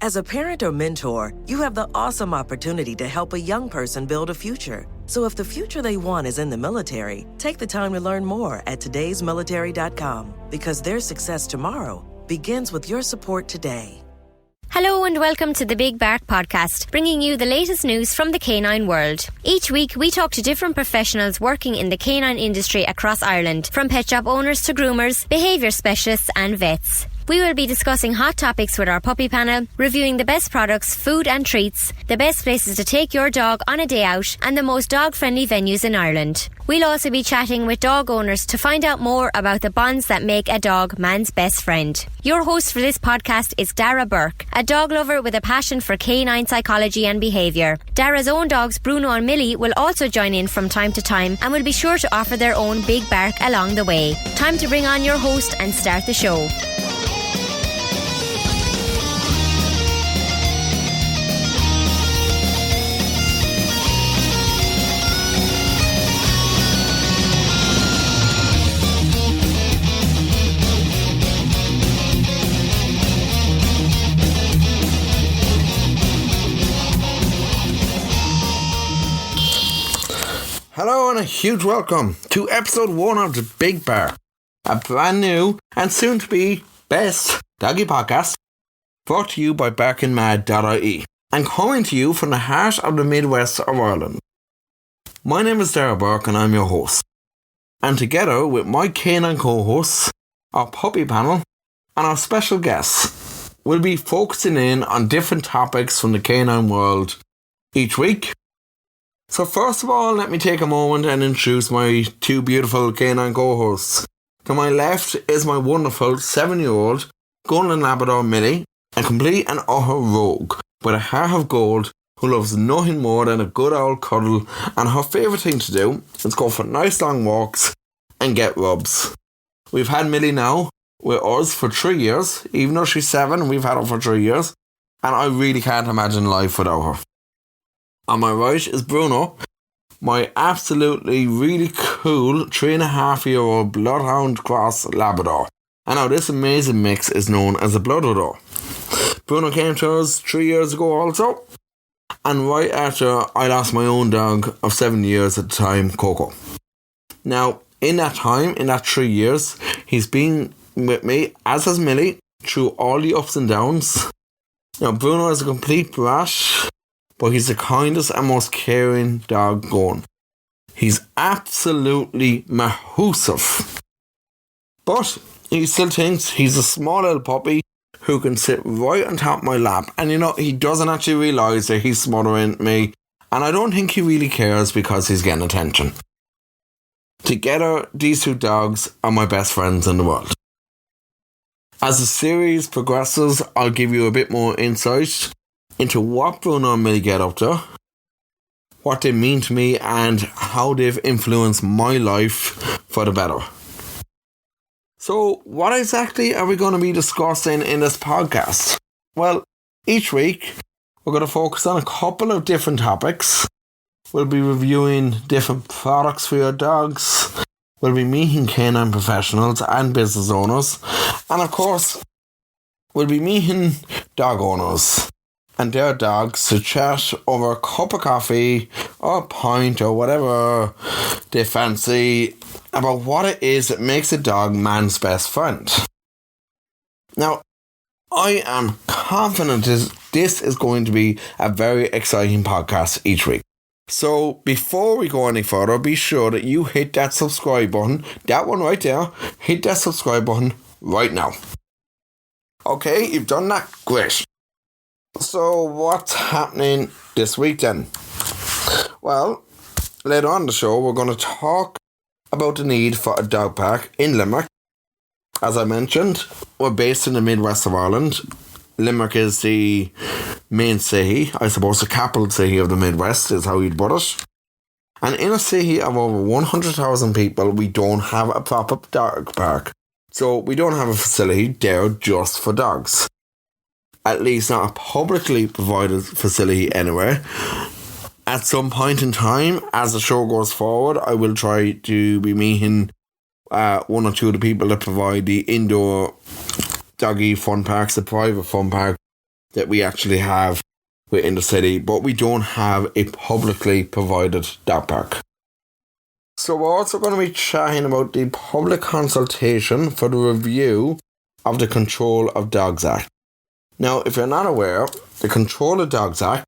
As a parent or mentor, you have the awesome opportunity to help a young person build a future. So if the future they want is in the military, take the time to learn more at todaysmilitary.com, because their success tomorrow begins with your support today. Hello and welcome to the Big Bark Podcast, bringing you the latest news from the canine world. Each week we talk to different professionals working in the canine industry across Ireland, from pet shop owners to groomers, behaviour specialists and vets. We will be discussing hot topics with our puppy panel, reviewing the best products, food and treats, the best places to take your dog on a day out, and the most dog-friendly venues in Ireland. We'll also be chatting with dog owners to find out more about the bonds that make a dog man's best friend. Your host for this podcast is Dara Burke, a dog lover with a passion for canine psychology and behaviour. Dara's own dogs, Bruno and Millie, will also join in from time to time and will be sure to offer their own big bark along the way. Time to bring on your host and start the show. Hello and a huge welcome to episode 1 of the Big Bark, a brand new and soon to be best doggy podcast brought to you by barkingmad.ie and coming to you from the heart of the Midwest of Ireland. My name is Dara Burke and I'm your host, and together with my canine co-hosts, our puppy panel and our special guests, we'll be focusing in on different topics from the canine world each week. So first of all, let me take a moment and introduce my two beautiful canine co-hosts. To my left is my wonderful 7-year-old Golden Labrador Millie, a complete and utter rogue with a heart of gold who loves nothing more than a good old cuddle, and her favourite thing to do is go for nice long walks and get rubs. We've had Millie now with us for 3 years. Even though she's 7, we've had her for 3 years, and I really can't imagine life without her. On my right is Bruno, my absolutely really cool 3.5-year-old Bloodhound Cross Labrador. And now this amazing mix is known as a Bloodhound. Bruno came to us 3 years ago also, and right after I lost my own dog of 7 years at the time, Coco. Now, in that time, in that 3 years, he's been with me, as has Millie, through all the ups and downs. Now, Bruno is a complete brat, but he's the kindest and most caring dog going. He's absolutely mahoosive. But he still thinks he's a small little puppy who can sit right on top of my lap. And he doesn't actually realise that he's smothering me. And I don't think he really cares because he's getting attention. Together, these two dogs are my best friends in the world. As the series progresses, I'll give you a bit more insight into what Bruno and Millie get up to, what they mean to me, and how they've influenced my life for the better. So, what exactly are we going to be discussing in this podcast? Well, each week we're going to focus on a couple of different topics. We'll be reviewing different products for your dogs. We'll be meeting canine professionals and business owners. And of course, we'll be meeting dog owners and their dogs to chat over a cup of coffee or a pint or whatever they fancy about what it is that makes a dog man's best friend. Now, I am confident this is going to be a very exciting podcast each week. So before we go any further, be sure that you hit that subscribe button, that one right there, hit that subscribe button right now. Okay, you've done that, great. So what's happening this week then? Well, later on in the show we're going to talk about the need for a dog park in Limerick. As I mentioned, we're based in the Midwest of Ireland. Limerick is the main city, I suppose the capital city of the Midwest is how you'd put it. And in a city of over 100,000 people, we don't have a proper dog park. So we don't have a facility there just for dogs. At least not a publicly provided facility anywhere. At some point in time, as the show goes forward, I will try to be meeting one or two of the people that provide the indoor doggy fun parks, the private fun park that we actually have within the city, but we don't have a publicly provided dog park. So we're also going to be chatting about the public consultation for the review of the Control of Dogs Act. Now, if you're not aware, the Control of Dogs Act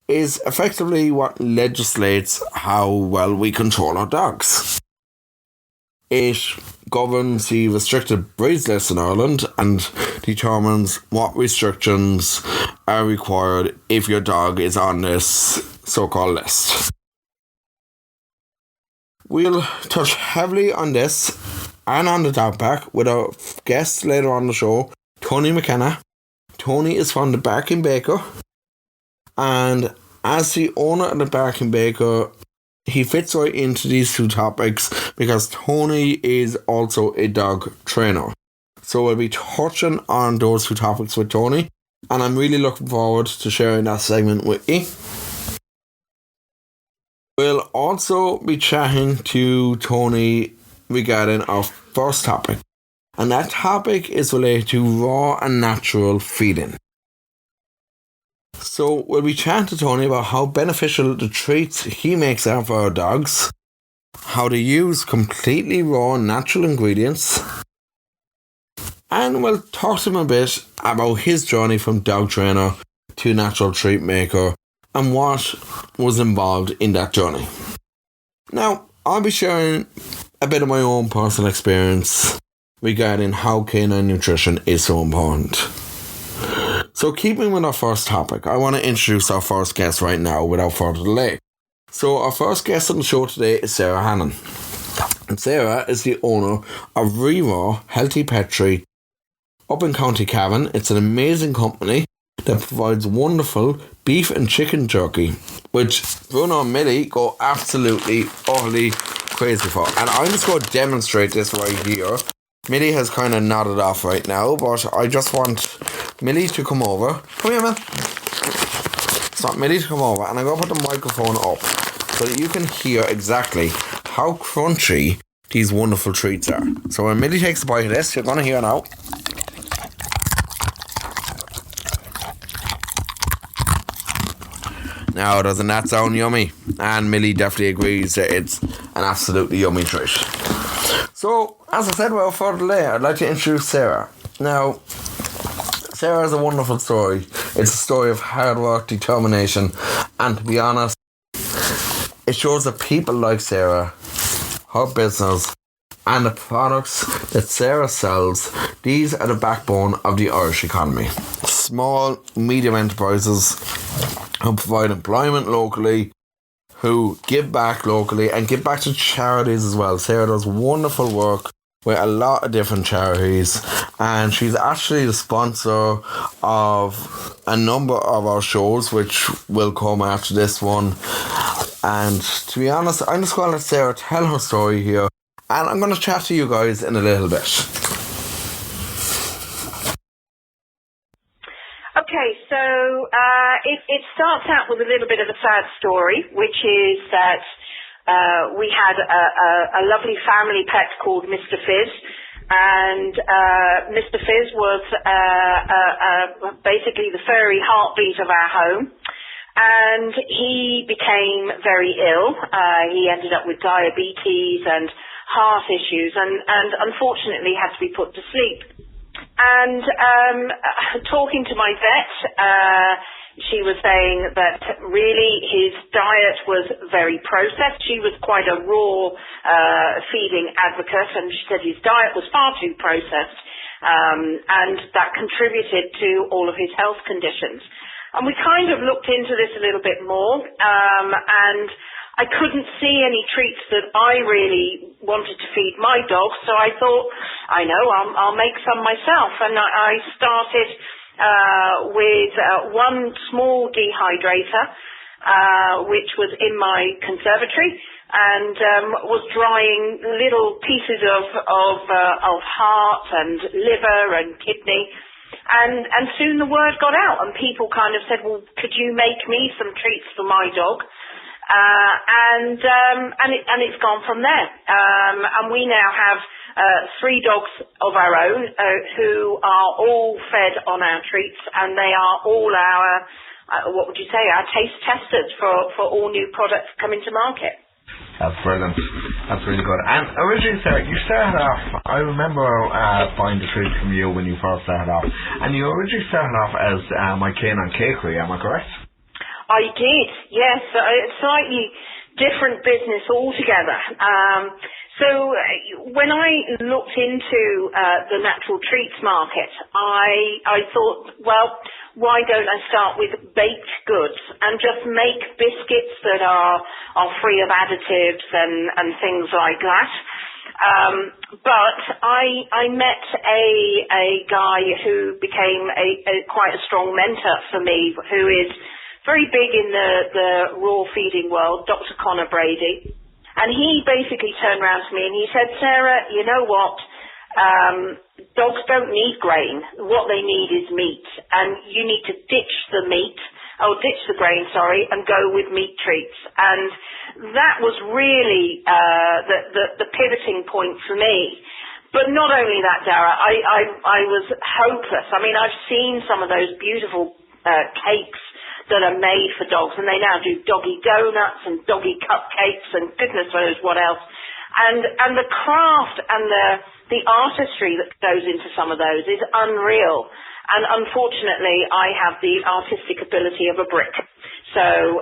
is effectively what legislates how well we control our dogs. It governs the restricted breeds list in Ireland and determines what restrictions are required if your dog is on this so-called list. We'll touch heavily on this and on the dog park with our guest later on the show, Tony McKenna. Tony is from the Barking Baker, and as the owner of the Barking Baker, he fits right into these two topics because Tony is also a dog trainer. So we'll be touching on those two topics with Tony, and I'm really looking forward to sharing that segment with you. We'll also be chatting to Tony regarding our first topic, and that topic is related to raw and natural feeding. So we'll be chatting to Tony about how beneficial the treats he makes are for our dogs, how to use completely raw natural ingredients, and we'll talk to him a bit about his journey from dog trainer to natural treat maker and what was involved in that journey. Now, I'll be sharing a bit of my own personal experience regarding how canine nutrition is so important. So keeping with our first topic, I want to introduce our first guest right now without further delay. So our first guest on the show today is Sarah Hannon. And Sarah is the owner of Re-Raw Healthy Pet Treat up in County Cavan. It's an amazing company that provides wonderful beef and chicken jerky, which Bruno and Millie go absolutely, utterly crazy for. And I'm just going to demonstrate this right here. Millie has kind of nodded off right now, but I just want Millie to come over. Come here, man. So Millie to come over, and I'm going to put the microphone up so that you can hear exactly how crunchy these wonderful treats are. So when Millie takes a bite of this, you're going to hear now. Now, doesn't that sound yummy? And Millie definitely agrees that it's an absolutely yummy treat. So, as I said, without further delay, I'd like to introduce Sarah. Now, Sarah has a wonderful story. It's a story of hard work, determination, and to be honest, it shows that people like Sarah, her business, and the products that Sarah sells, these are the backbone of the Irish economy. Small, medium enterprises who provide employment locally, who give back locally and give back to charities as well. Sarah does wonderful work with a lot of different charities, and she's actually the sponsor of a number of our shows which will come after this one. And to be honest, I'm just going to let Sarah tell her story here, and I'm going to chat to you guys in a little bit. Okay, so it starts out with a little bit of a sad story, which is that we had a lovely family pet called Mr. Fizz, and Mr. Fizz was basically the furry heartbeat of our home, and he became very ill. He ended up with diabetes and heart issues, and unfortunately had to be put to sleep. And talking to my vet, she was saying that really his diet was very processed. She was quite a raw feeding advocate, and she said his diet was far too processed, and that contributed to all of his health conditions. And we kind of looked into this a little bit more, and I couldn't see any treats that I really wanted to feed my dog, so I thought, I'll make some myself. And I started with one small dehydrator, which was in my conservatory, and was drying little pieces of heart and liver and kidney. And soon the word got out, and people kind of said, well, could you make me some treats for my dog? And it's gone from there. And we now have 3 dogs of our own who are all fed on our treats, and they are all our, what would you say, our taste testers for all new products coming to market. That's brilliant. That's really good. And originally, Sarah, you started off, I remember buying the treats from you when you first started off, and you originally started off as my Canine Cakery, am I correct? I did, yes. Slightly different business altogether. So when I looked into the natural treats market, I thought, well, why don't I start with baked goods and just make biscuits that are free of additives and things like that. But I met a guy who became quite a strong mentor for me, who is very big in the raw feeding world, Dr. Conor Brady. And he basically turned around to me and he said, Sarah, you know what? Dogs don't need grain. What they need is meat. And you need to ditch the grain, and go with meat treats. And that was really the pivoting point for me. But not only that, Dara, I was hopeless. I mean, I've seen some of those beautiful cakes that are made for dogs, and they now do doggy donuts and doggy cupcakes and goodness knows what else. And the craft and the artistry that goes into some of those is unreal. And unfortunately, I have the artistic ability of a brick. So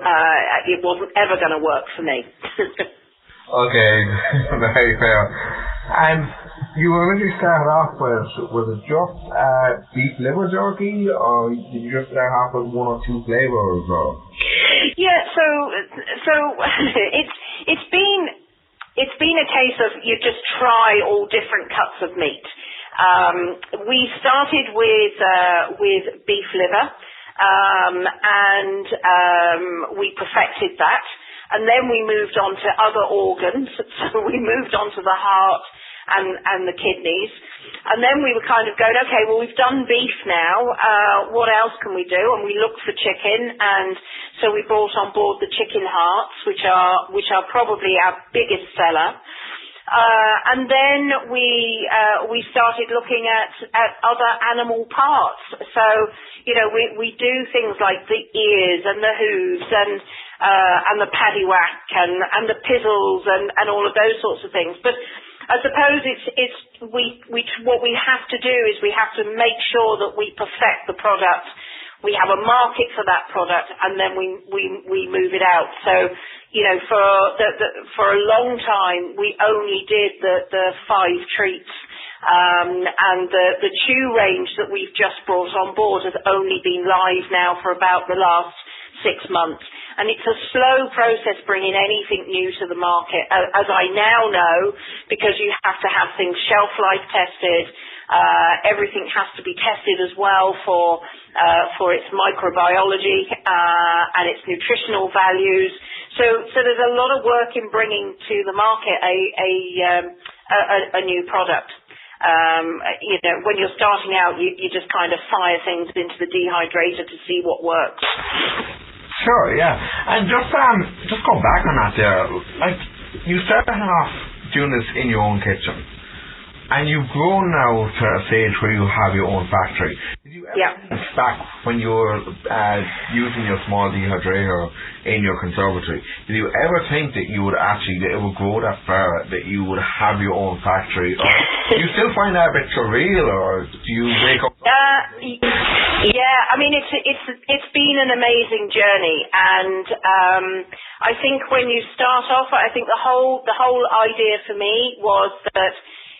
it wasn't ever going to work for me. Okay, very fair. And you originally started off with, was it just beef liver jerky, or did you just start off with 1 or 2 flavours? Or? Yeah, so it's been a case of you just try all different cuts of meat. We started with beef liver, and we perfected that. And then we moved on to other organs. So we moved on to the heart and the kidneys. And then we were kind of going, okay, well, we've done beef now. What else can we do? And we looked for chicken. And so we brought on board the chicken hearts, which are probably our biggest seller. And then we started looking at other animal parts. So, you know, we do things like the ears and the hooves and the paddywhack and the pizzles and all of those sorts of things. But I suppose what we have to do is we have to make sure that we perfect the product. We have a market for that product, and then we move it out. So, you know, for a long time, we only did the 5 treats, and the chew range that we've just brought on board has only been live now for about the last 6 months. And it's a slow process bringing anything new to the market, as I now know, because you have to have things shelf life tested. Everything has to be tested as well for its microbiology and its nutritional values. So there's a lot of work in bringing to the market a new product. You know, when you're starting out, you just kind of fire things into the dehydrator to see what works. Sure, yeah. And just going back on that there, like, you started off doing this in your own kitchen, and you've grown now to a stage where you have your own factory. Did you ever back when you were using your small dehydrator in your conservatory, did you ever think that it would grow that far, that you would have your own factory? Or do you still find that a bit surreal, or do you wake up? Yeah, I mean, it's been an amazing journey, and I think when you start off, I think the whole idea for me was that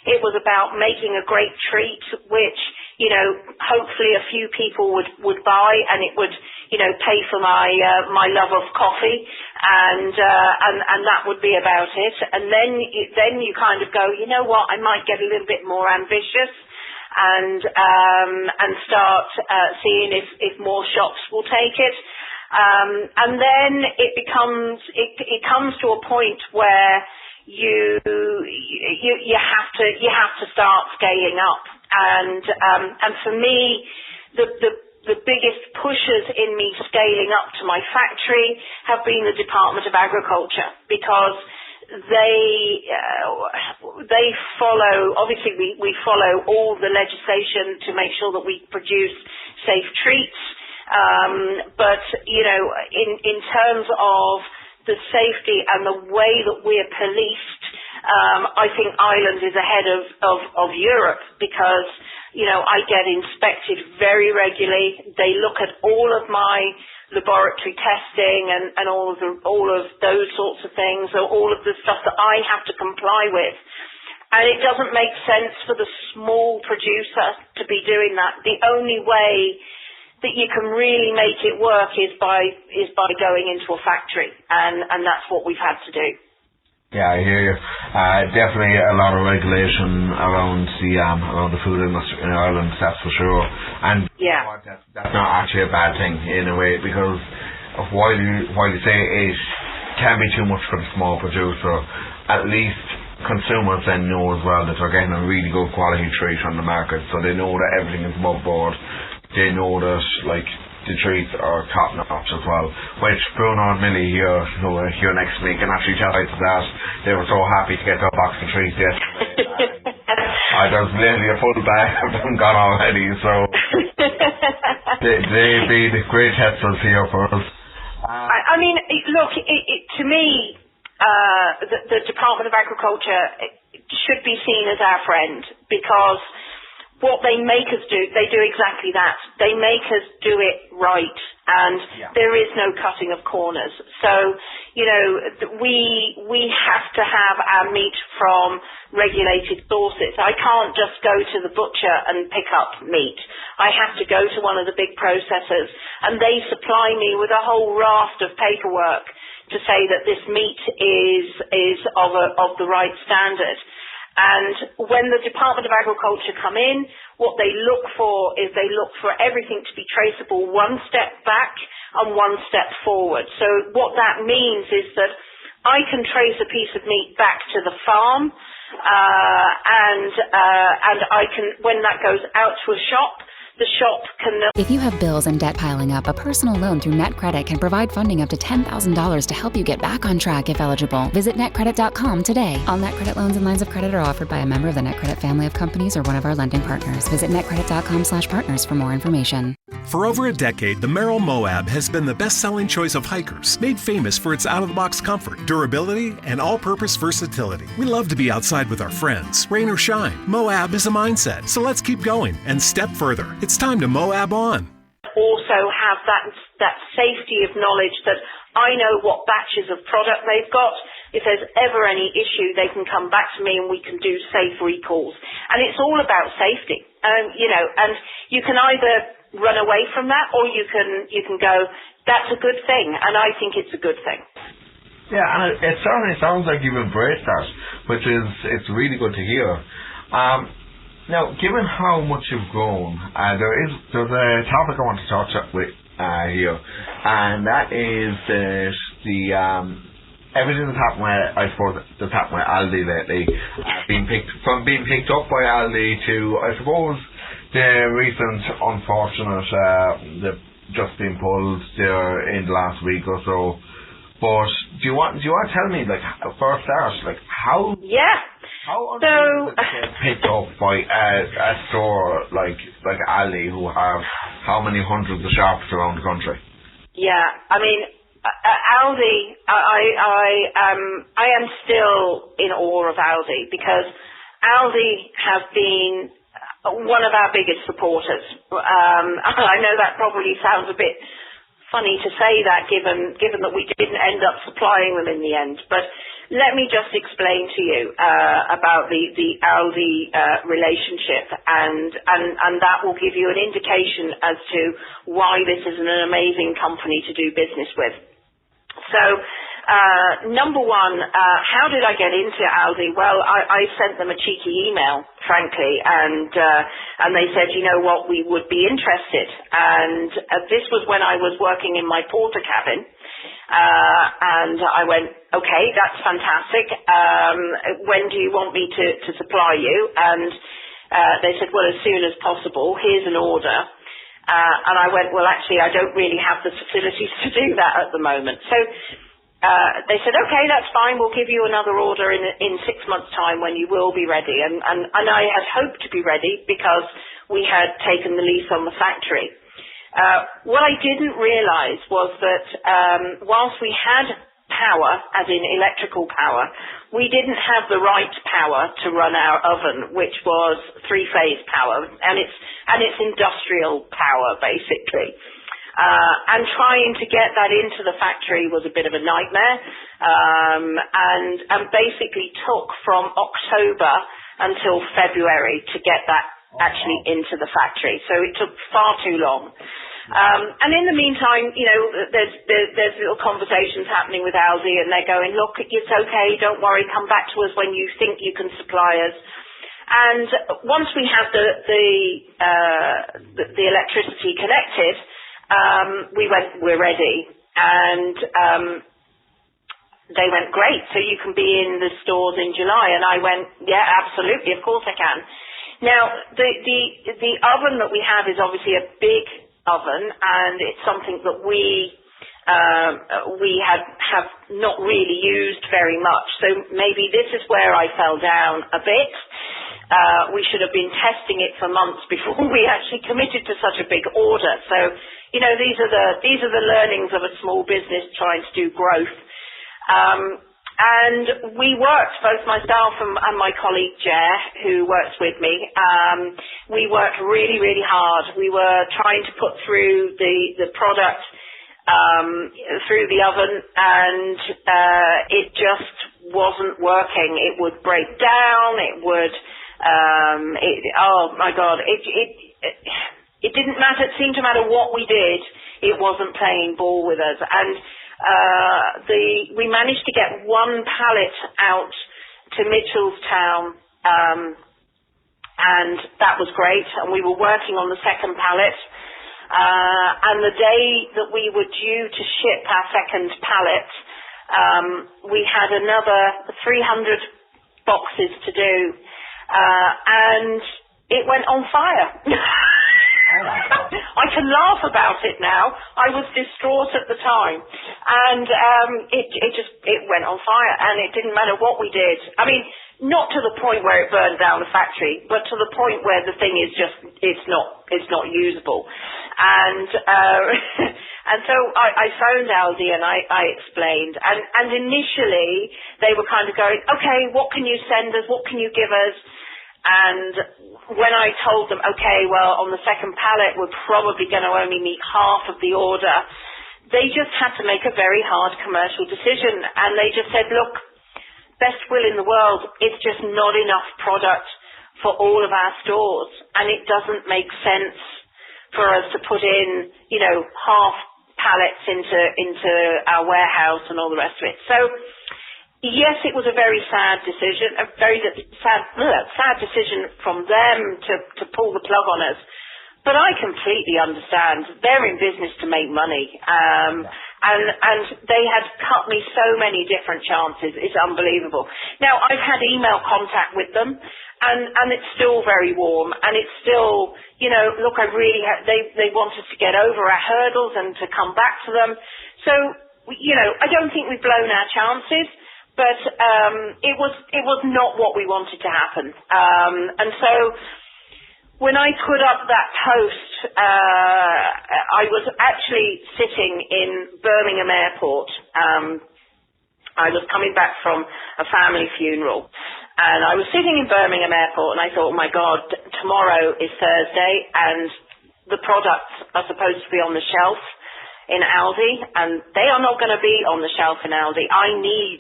it was about making a great treat, which, you know, hopefully a few people would buy, and it would, you know, pay for my love of coffee, and that would be about it. And then you kind of go, you know what, I might get a little bit more ambitious, and start seeing if more shops will take it. And then it comes to a point where you have to start scaling up, and for me the biggest pushers in me scaling up to my factory have been the Department of Agriculture, because they follow, obviously we follow all the legislation to make sure that we produce safe treats, but in terms of the safety and the way that we're policed, I think Ireland is ahead of Europe, because I get inspected very regularly. They look at all of my laboratory testing and all of those sorts of things, or all of the stuff that I have to comply with. And it doesn't make sense for the small producer to be doing that. The only way that you can really make it work is by going into a factory, and that's what we've had to do. Yeah, I hear you. Definitely a lot of regulation around the food industry in Ireland, that's for sure. And yeah, that's not actually a bad thing in a way, because of while you say it can be too much for the small producer, at least consumers then know as well that they're getting a really good quality treat on the market, so they know that everything is above board. They know that the treats are top notch as well, which Bruno and Millie who are here next week can actually tell us that they were so happy to get their box of treats yesterday. There's literally a full bag of them gone already, so they've been great testers here for us. I mean, look, to me, the Department of Agriculture should be seen as our friend, because what they make us do, they do exactly that. They make us do it right, and there is no cutting of corners. So, we have to have our meat from regulated sources. I can't just go to the butcher and pick up meat. I have to go to one of the big processors, and they supply me with a whole raft of paperwork to say that this meat is of the right standard. And when the Department of Agriculture come in, what they look for is they look for everything to be traceable one step back and one step forward. So what that means is that I can trace a piece of meat back to the farm, and I can, when that goes out to a shop, the shop can... If you have bills and debt piling up, a personal loan through NetCredit can provide funding up to $10,000 to help you get back on track if eligible. Visit netcredit.com today. All NetCredit loans and lines of credit are offered by a member of the NetCredit family of companies or one of our lending partners. Visit netcredit.com/partners for more information. For over a decade, the Merrill Moab has been the best-selling choice of hikers, made famous for its out-of-the-box comfort, durability, and all-purpose versatility. We love to be outside with our friends, rain or shine. Moab is a mindset, so let's keep going and step further. It's time to Moab on. Also have that safety of knowledge that I know what batches of product they've got. If there's ever any issue, they can come back to me and we can do safe recalls. And it's all about safety, and you can either run away from that, or you can go, that's a good thing, and I think it's a good thing. Yeah, and it certainly sounds like you've embraced that, which is, it's really good to hear. Now, given how much you've grown, there's a topic I want to touch with here, and that is everything that's happened that's happened with Aldi lately, being picked up by Aldi to, I suppose, the recent unfortunate that just been pulled there in the last week or so. But do you want to tell me, for a start, how? Yeah. How does it get picked up by a store like Aldi, who have how many hundreds of shops around the country? Yeah, I mean, Aldi, I am still in awe of Aldi, because Aldi have been one of our biggest supporters. I know that probably sounds a bit funny to say that, given that we didn't end up supplying them in the end, but let me just explain to you about the Aldi relationship, and that will give you an indication as to why this is an amazing company to do business with. So, number one, how did I get into Aldi? Well, I sent them a cheeky email, frankly, and they said, you know what, we would be interested. And this was when I was working in my porter cabin. And I went, okay, that's fantastic. When do you want me to supply you? And they said, well, as soon as possible. Here's an order. And I went, well, actually, I don't really have the facilities to do that at the moment. So they said, okay, that's fine. We'll give you another order in 6 months' time when you will be ready. And I had hoped to be ready because we had taken the lease on the factory. What I didn't realise was that whilst we had power, as in electrical power, we didn't have the right power to run our oven, which was 3-phase power, and it's industrial power, basically. And trying to get that into the factory was a bit of a nightmare, and basically took from October until February to get that actually into the factory. So it took far too long. And in the meantime, there's little conversations happening with Aldi, and they're going, look, it's okay, don't worry, come back to us when you think you can supply us. And once we had the electricity connected, we went, we're ready, and they went, great, so you can be in the stores in July. And I went, yeah, absolutely, of course I can. Now, the oven that we have is obviously a big oven, and it's something that we have not really used very much. So maybe this is where I fell down a bit. We should have been testing it for months before we actually committed to such a big order. So, these are the learnings of a small business trying to do growth. And we worked, both myself and my colleague Jer, who works with me, we worked really, really hard. We were trying to put through the product through the oven, and it just wasn't working. It would break down. It would, oh my God, it didn't matter. It seemed to matter what we did. It wasn't playing ball with us. And we managed to get one pallet out to Mitchellstown, and that was great. And we were working on the second pallet. And the day that we were due to ship our second pallet, we had another 300 boxes to do, and it went on fire. I can laugh about it now. I was distraught at the time, and it went on fire, and it didn't matter what we did. I mean, not to the point where it burned down the factory, but to the point where the thing is just it's not usable. And and so I phoned Aldi and I explained, and initially they were kind of going, okay, what can you send us? What can you give us? And when I told them, okay, well, on the second pallet, we're probably going to only meet half of the order, they just had to make a very hard commercial decision. And they just said, look, best will in the world, it's just not enough product for all of our stores. And it doesn't make sense for us to put in, half pallets into our warehouse and all the rest of it. So, yes, it was a very sad decision, a very sad decision from them to pull the plug on us. But I completely understand. They're in business to make money. And they had cut me so many different chances. It's unbelievable. Now, I've had email contact with them, and it's still very warm. And it's still, look, they want us to get over our hurdles and to come back to them. So, I don't think we've blown our chances. But it was not what we wanted to happen. And so when I put up that post, I was actually sitting in Birmingham Airport. I was coming back from a family funeral. And I was sitting in Birmingham Airport, and I thought, oh my God, tomorrow is Thursday, and the products are supposed to be on the shelf in Aldi, and they are not going to be on the shelf in Aldi. I need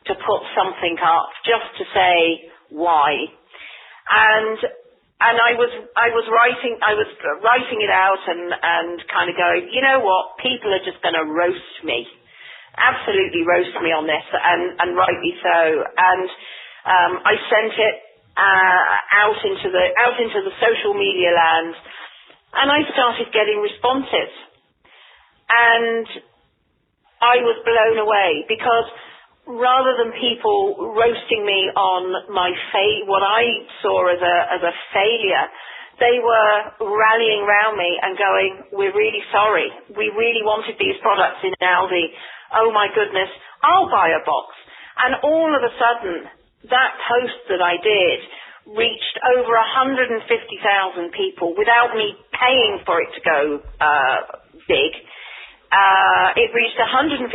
to put something up just to say why. And I was writing it out and kind of going, you know what, people are just going to roast me, absolutely roast me on this, and rightly so. And I sent it out into the social media land, and I started getting responses, and I was blown away, because rather than people roasting me on what I saw as a failure, they were rallying around me and going, we're really sorry. We really wanted these products in Aldi. oh my goodness, I'll buy a box. And all of a sudden, that post that I did reached over 150,000 people without me paying for it to go big. It reached 150,000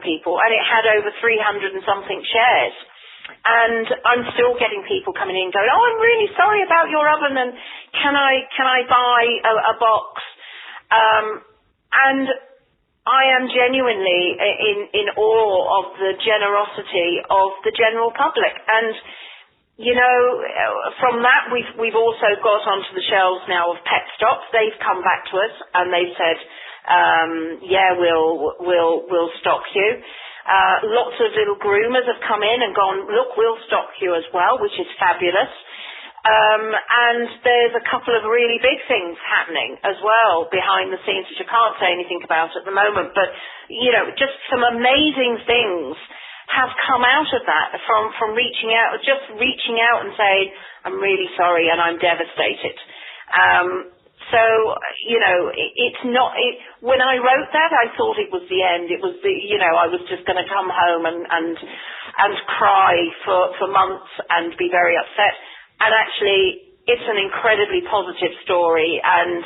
people, and it had over 300 and something shares. And I'm still getting people coming in going, oh, I'm really sorry about your oven, and can I buy a box? And I am genuinely in awe of the generosity of the general public. And, you know, from that we've also got onto the shelves now of Pet Stop. They've come back to us and they've said, yeah, we'll stock you. Lots of little groomers have come in and gone, look, we'll stock you as well, which is fabulous. And there's a couple of really big things happening as well behind the scenes, which I can't say anything about at the moment. But, you know, just some amazing things have come out of that from reaching out and saying, I'm really sorry and I'm devastated. So, you know, it's not, when I wrote that, I thought it was the end. It was I was just going to come home and cry for months and be very upset. And actually, it's an incredibly positive story and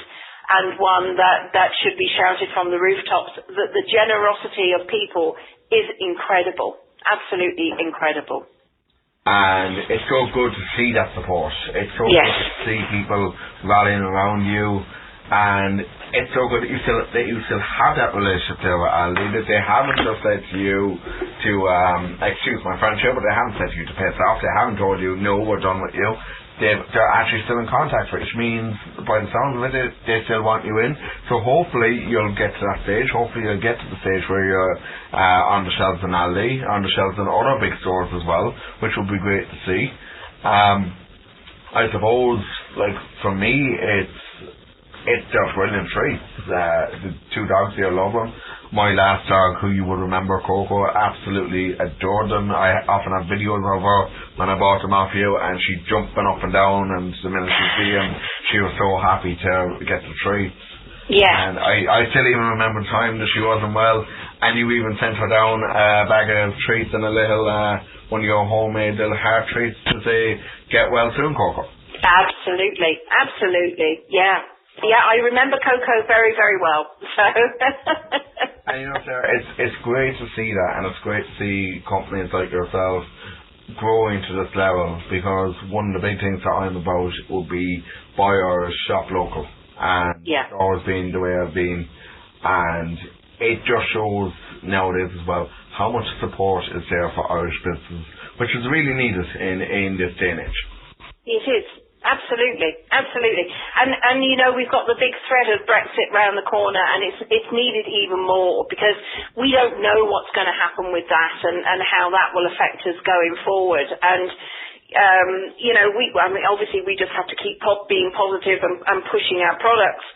one that should be shouted from the rooftops. That the generosity of people is incredible, absolutely incredible. And it's so good to see that support. It's so good to see people rallying around you, and it's so good that you still have that relationship there with Aldi. That they haven't just said to you to excuse my friendship, but they haven't said to you to piss off. They haven't told you no, we're done with you. They're actually still in contact, which means by the sound of it, they still want you in. So hopefully you'll get to that stage. Hopefully you'll get to the stage where you're on the shelves in Aldi, on the shelves in other big stores as well, which will be great to see. I suppose, like, for me, it's just brilliant treats. The two dogs here love them. My last dog, who you would remember, Coco, absolutely adored them. I often have videos of her when I bought them off you, and she jumping up and down, and the minute she see them, she was so happy to get the treats. Yeah. And I still even remember the time that she wasn't well, and you even sent her down a bag of treats and a little, one of your homemade little heart treats to say, get well soon, Coco. Absolutely, yeah. Yeah, I remember Coco very, very well. So. And you know, Sarah, it's great to see that, and it's great to see companies like yourself growing to this level, because one of the big things that I'm about will be buy Irish, shop local, and it's always been the way I've been, and it just shows nowadays as well how much support is there for Irish businesses, which is really needed in this day and age. It is. Absolutely. And you know, we've got the big threat of Brexit round the corner, and it's needed even more, because we don't know what's going to happen with that and how that will affect us going forward. And you know, obviously we just have to keep being positive and pushing our products.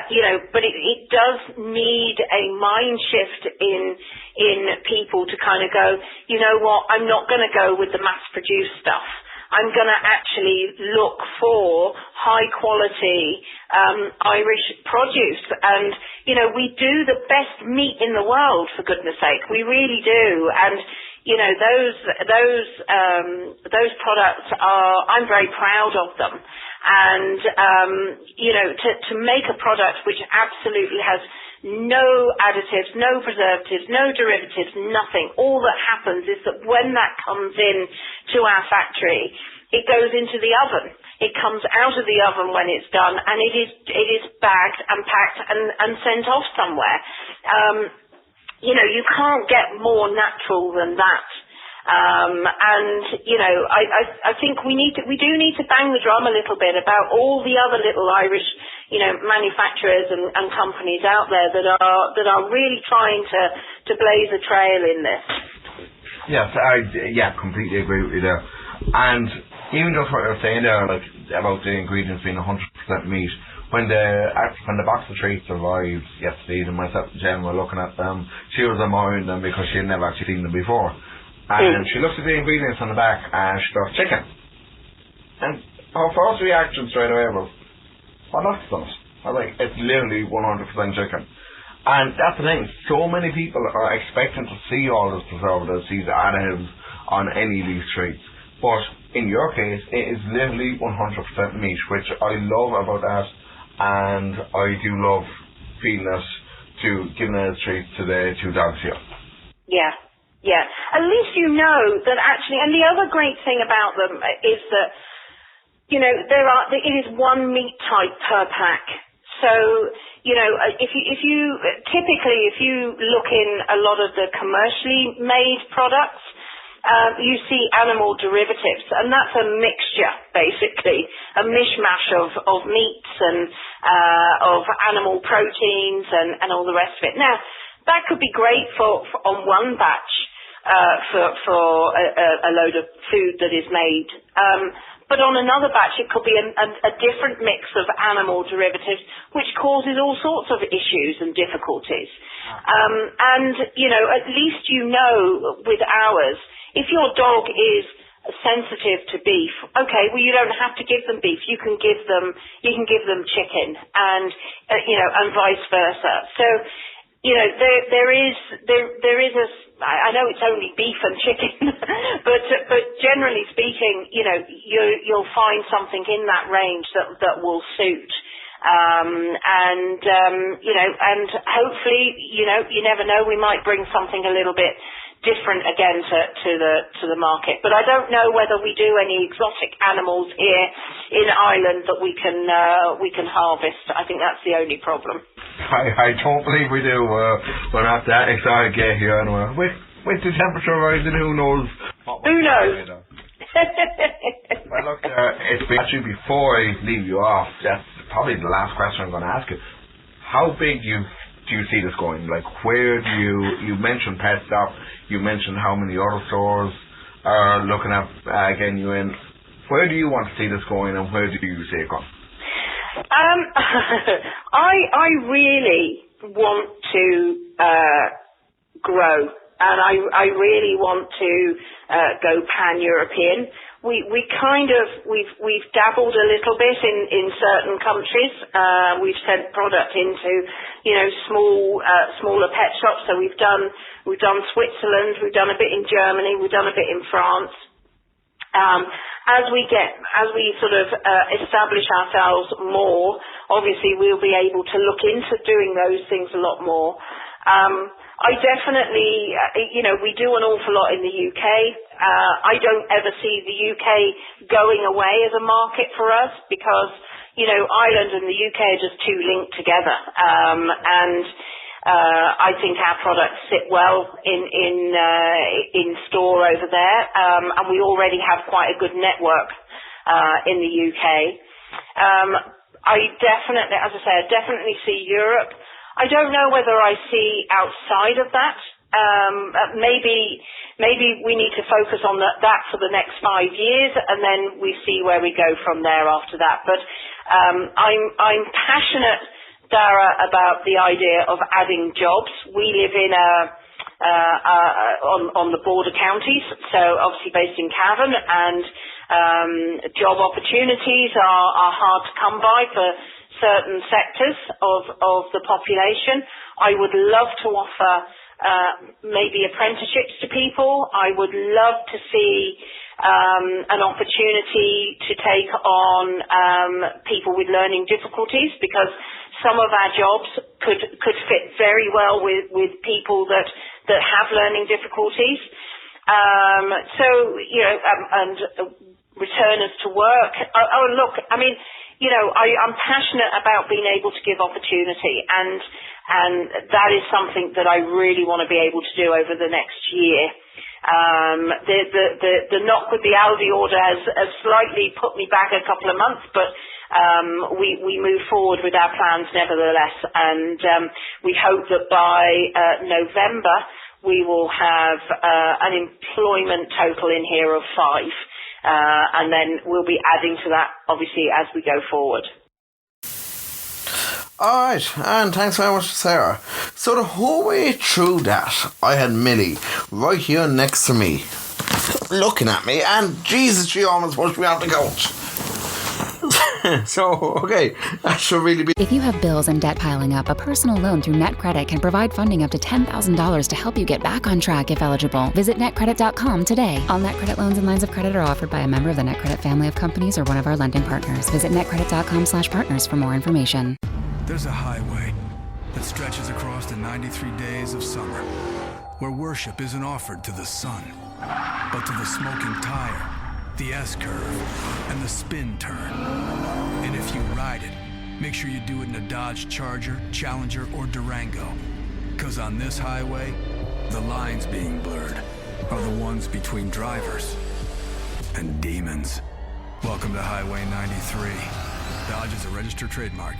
You know, but it does need a mind shift in people to kind of go, you know what, I'm not going to go with the mass-produced stuff. I'm going to actually look for high quality Irish produce. And, you know, we do the best meat in the world, for goodness sake. We really do. And, you know, those products I'm very proud of them. And, you know, to make a product which absolutely has no additives, no preservatives, no derivatives, nothing. All that happens is that when that comes in to our factory, it goes into the oven. It comes out of the oven when it's done, and it is bagged and packed and sent off somewhere. You know, you can't get more natural than that. And, you know, I think we do need to bang the drum a little bit about all the other little Irish, you know, manufacturers and companies out there that are really trying to blaze a trail in this. Yes, I completely agree with you there. And even just what you're saying there, like, about the ingredients being 100% meat, when the box of treats arrived yesterday, and myself and Jen were looking at them, she was admiring them because she had never actually seen them before. And she looked at the ingredients on the back and she thought, chicken. And her first reaction straight away was, well, that's not. I was like, it's literally 100% chicken. And that's the thing, so many people are expecting to see all those preservatives, these additives on any of these treats. But in your case, it is literally 100% meat, which I love about that, and I do love feeding it giving it as treats to the two dogs here. Yeah. At least you know that actually, and the other great thing about them is that, you know, it is one meat type per pack. So, you know, if you look in a lot of the commercially made products, you see animal derivatives, and that's a mixture, basically, a mishmash of meats and of animal proteins and all the rest of it. Now, that could be great for on one batch for a load of food that is made. But on another batch, it could be a different mix of animal derivatives, which causes all sorts of issues and difficulties. And, you know, at least you know with ours, if your dog is sensitive to beef, okay, well, you don't have to give them beef. You can give them chicken, and you know, and vice versa. So, you know, there is I know it's only beef and chicken, but generally speaking, you know, you'll find something in that range that will suit. You know, and hopefully, you know, you never know, we might bring something a little bit different again to the market. But I don't know whether we do any exotic animals here in Ireland that we can harvest. I think that's the only problem. I don't believe we do. We're not that exotic yet here anyway. With the temperature rising, who knows? Who knows? Well, look, it's actually, before I leave you off, that's probably the last question I'm going to ask you. How big do you see this going? Like, where do you mentioned Pet Stop, you mentioned how many other stores are looking at getting you in. Where do you want to see this going, and where do you see it going? I really want to grow, and I really want to go pan-European. We've dabbled a little bit in certain countries. We've sent product into, you know, smaller pet shops. So we've done Switzerland, we've done a bit in Germany, we've done a bit in France. As we sort of establish ourselves more, obviously we'll be able to look into doing those things a lot more. I definitely, you know, we do an awful lot in the UK. I don't ever see the UK going away as a market for us because, you know, Ireland and the UK are just too linked together. I think our products sit well in store over there, and we already have quite a good network in the UK. I definitely, as I say, I definitely see Europe. I don't know whether I see outside of that. Maybe we need to focus on that for the next 5 years, and then we see where we go from there after that. But I'm passionate, Dara, about the idea of adding jobs. We live in on the border counties, so obviously based in Cavan, and job opportunities are hard to come by for certain sectors of the population. I would love to offer maybe apprenticeships to people. I would love to see an opportunity to take on people with learning difficulties, because some of our jobs could fit very well with people that have learning difficulties. So, you know, and returners to work. Oh, look, I mean, you know, I'm passionate about being able to give opportunity, and that is something that I really want to be able to do over the next year. The knock with the Aldi order has slightly put me back a couple of months, but we move forward with our plans nevertheless, and we hope that by November we will have an employment total in here of 5. And then we'll be adding to that, obviously, as we go forward. Alright, and thanks very much, Sarah. So the whole way through that, I had Millie right here next to me, looking at me, and Jesus, she almost pushed me off the couch. So, okay, that should really be... If you have bills and debt piling up, a personal loan through NetCredit can provide funding up to $10,000 to help you get back on track if eligible. Visit netcredit.com today. All NetCredit loans and lines of credit are offered by a member of the NetCredit family of companies or one of our lending partners. Visit netcredit.com/partners for more information. There's a highway that stretches across the 93 days of summer, where worship isn't offered to the sun, but to the smoking tire, the S-curve, and the spin turn. And if you ride it, make sure you do it in a Dodge Charger, Challenger, or Durango. 'Cause on this highway, the lines being blurred are the ones between drivers and demons. Welcome to Highway 93. Dodge is a registered trademark.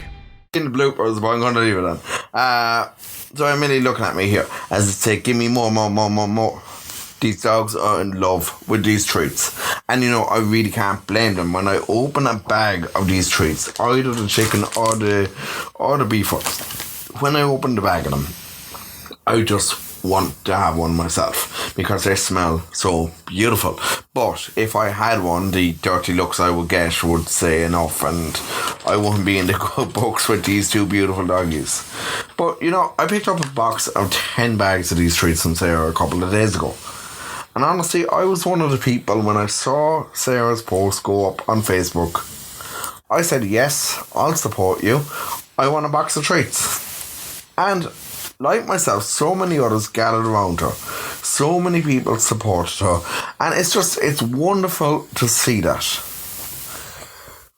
In the bloopers, but I'm going to leave it on. So Emily looking at me here as I say, give me more. These dogs are in love with these treats. And you know, I really can't blame them. When I open a bag of these treats, either the chicken or the beef, when I open the bag of them, I just want to have one myself because they smell so beautiful. But if I had one, the dirty looks I would get would say enough, and I wouldn't be in the good books with these two beautiful doggies. But you know, I picked up a box of 10 bags of these treats from Sarah a couple of days ago. And honestly, I was one of the people when I saw Sarah's post go up on Facebook. I said, yes, I'll support you. I want a box of treats. And like myself, so many others gathered around her. So many people supported her. And it's wonderful to see that.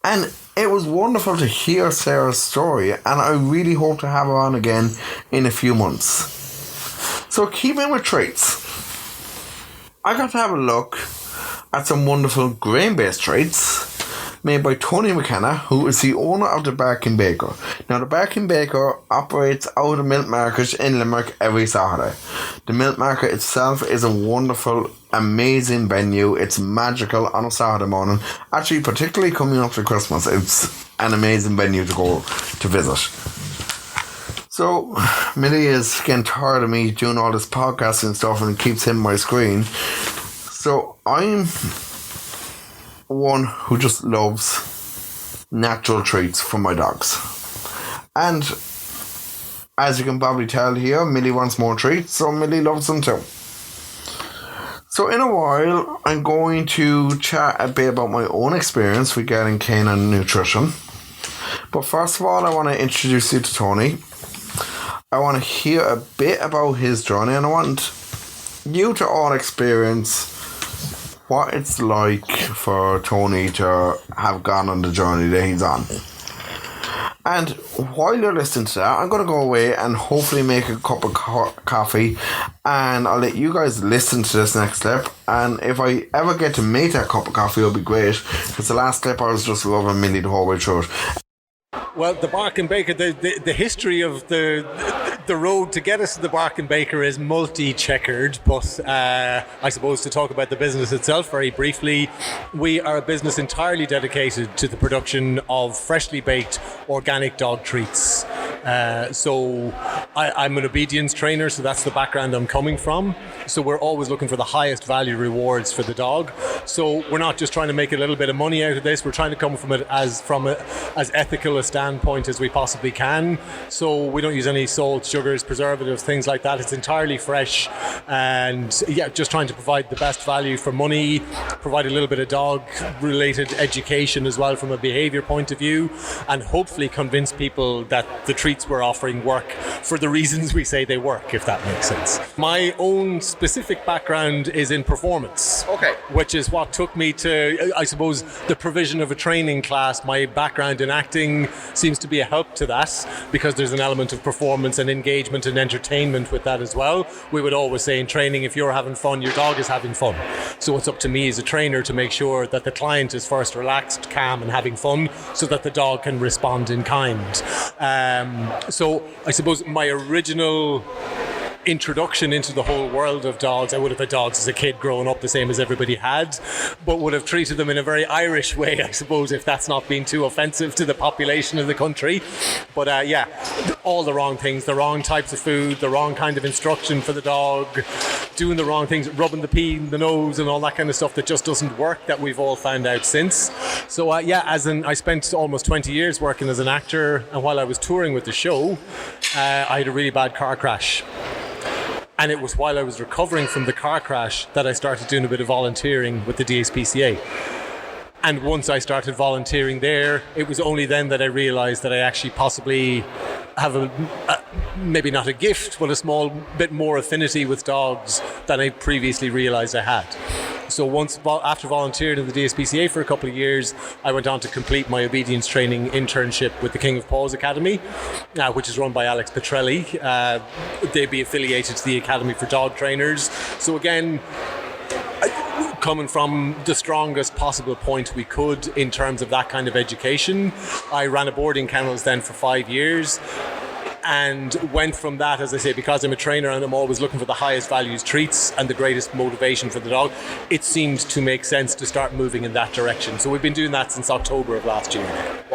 And it was wonderful to hear Sarah's story. And I really hope to have her on again in a few months. So keeping with treats, I got to have a look at some wonderful grain-based treats made by Tony McKenna, who is the owner of the Barking Baker. Now, the Barking Baker operates out of the Milk Market in Limerick every Saturday. The Milk Market itself is a wonderful, amazing venue. It's magical on a Saturday morning. Actually, particularly coming up to Christmas, it's an amazing venue to go to visit. So, Millie is getting tired of me doing all this podcasting stuff and it keeps hitting my screen. So, I'm one who just loves natural treats for my dogs. And as you can probably tell here, Millie wants more treats, so Millie loves them too. So in a while, I'm going to chat a bit about my own experience regarding canine nutrition. But first of all, I want to introduce you to Tony. I want to hear a bit about his journey, and I want you to all experience what it's like for Tony to have gone on the journey that he's on. And while you're listening to that, I'm going to go away and hopefully make a cup of coffee, and I'll let you guys listen to this next clip. And if I ever get to make that cup of coffee, it'll be great, because the last clip I was just loving Millie the whole way through it. Well, the Barking Baker, the history of the road to get us to the Barking Baker is multi-checkered, but I suppose to talk about the business itself very briefly, we are a business entirely dedicated to the production of freshly baked organic dog treats. So I'm an obedience trainer, so that's the background I'm coming from. So we're always looking for the highest value rewards for the dog. So we're not just trying to make a little bit of money out of this. We're trying to come from it as ethical a standpoint as we possibly can. So we don't use any salt, sugars, preservatives, things like that. It's entirely fresh, and just trying to provide the best value for money, provide a little bit of dog-related education as well from a behaviour point of view, and hopefully convince people that the treats we're offering work for the reasons we say they work, if that makes sense. My own specific background is in performance, which is what took me to, I suppose, the provision of a training class. My background in acting seems to be a help to that, because there's an element of performance and engagement and entertainment with that as well. We would always say in training, if you're having fun, your dog is having fun. So it's up to me as a trainer to make sure that the client is first relaxed, calm and having fun, so that the dog can respond in kind. So I suppose my original introduction into the whole world of dogs. I would have had dogs as a kid growing up, the same as everybody had, but would have treated them in a very Irish way, I suppose, if that's not being too offensive to the population of the country. But all the wrong things, the wrong types of food, the wrong kind of instruction for the dog, doing the wrong things, rubbing the pee in the nose and all that kind of stuff that just doesn't work, that we've all found out since. So I spent almost 20 years working as an actor, and while I was touring with the show, I had a really bad car crash. And it was while I was recovering from the car crash that I started doing a bit of volunteering with the DSPCA. And once I started volunteering there, it was only then that I realised that I actually possibly have maybe not a gift, but a small bit more affinity with dogs than I previously realised I had. So after volunteering in the DSPCA for a couple of years, I went on to complete my obedience training internship with the King of Paws Academy, which is run by Alex Petrelli. They'd be affiliated to the Academy for Dog Trainers. So again, coming from the strongest possible point we could in terms of that kind of education. I ran a boarding kennels then for 5 years. And went from that, as I say, because I'm a trainer and I'm always looking for the highest values treats and the greatest motivation for the dog, it seemed to make sense to start moving in that direction. So we've been doing that since October of last year.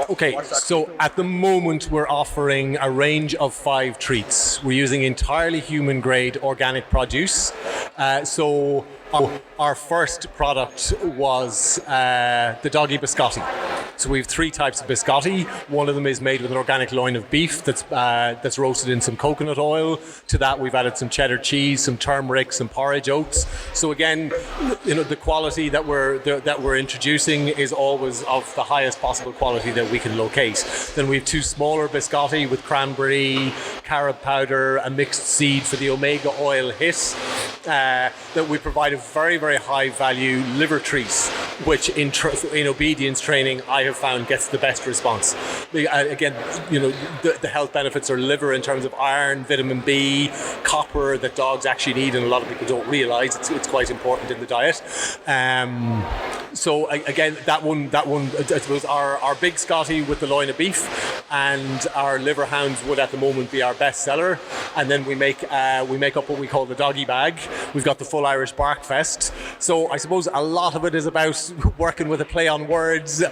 Okay, so at the moment we're offering a range of 5 treats. We're using entirely human grade organic produce. So our first product was the doggy biscotti. So we have 3 types of biscotti. One of them is made with an organic loin of beef that's roasted in some coconut oil. To that we've added some cheddar cheese, some turmeric, some porridge oats. So again, the quality that we're introducing is always of the highest possible quality that we can locate. Then we have 2 smaller biscotti with cranberry, carob powder, a mixed seed for the omega oil hit. That we provide a very, very high value liver treat, which in obedience training I have found gets the best response. Again, the health benefits are liver in terms of iron, vitamin B, copper that dogs actually need, and a lot of people don't realise it's quite important in the diet. So again, that one, I suppose our big Scotty with the loin of beef and our liver hounds would at the moment be our best seller. And then we make up what we call the doggy bag. We've got the full Irish Bark Fest. So I suppose a lot of it is about working with a play on words,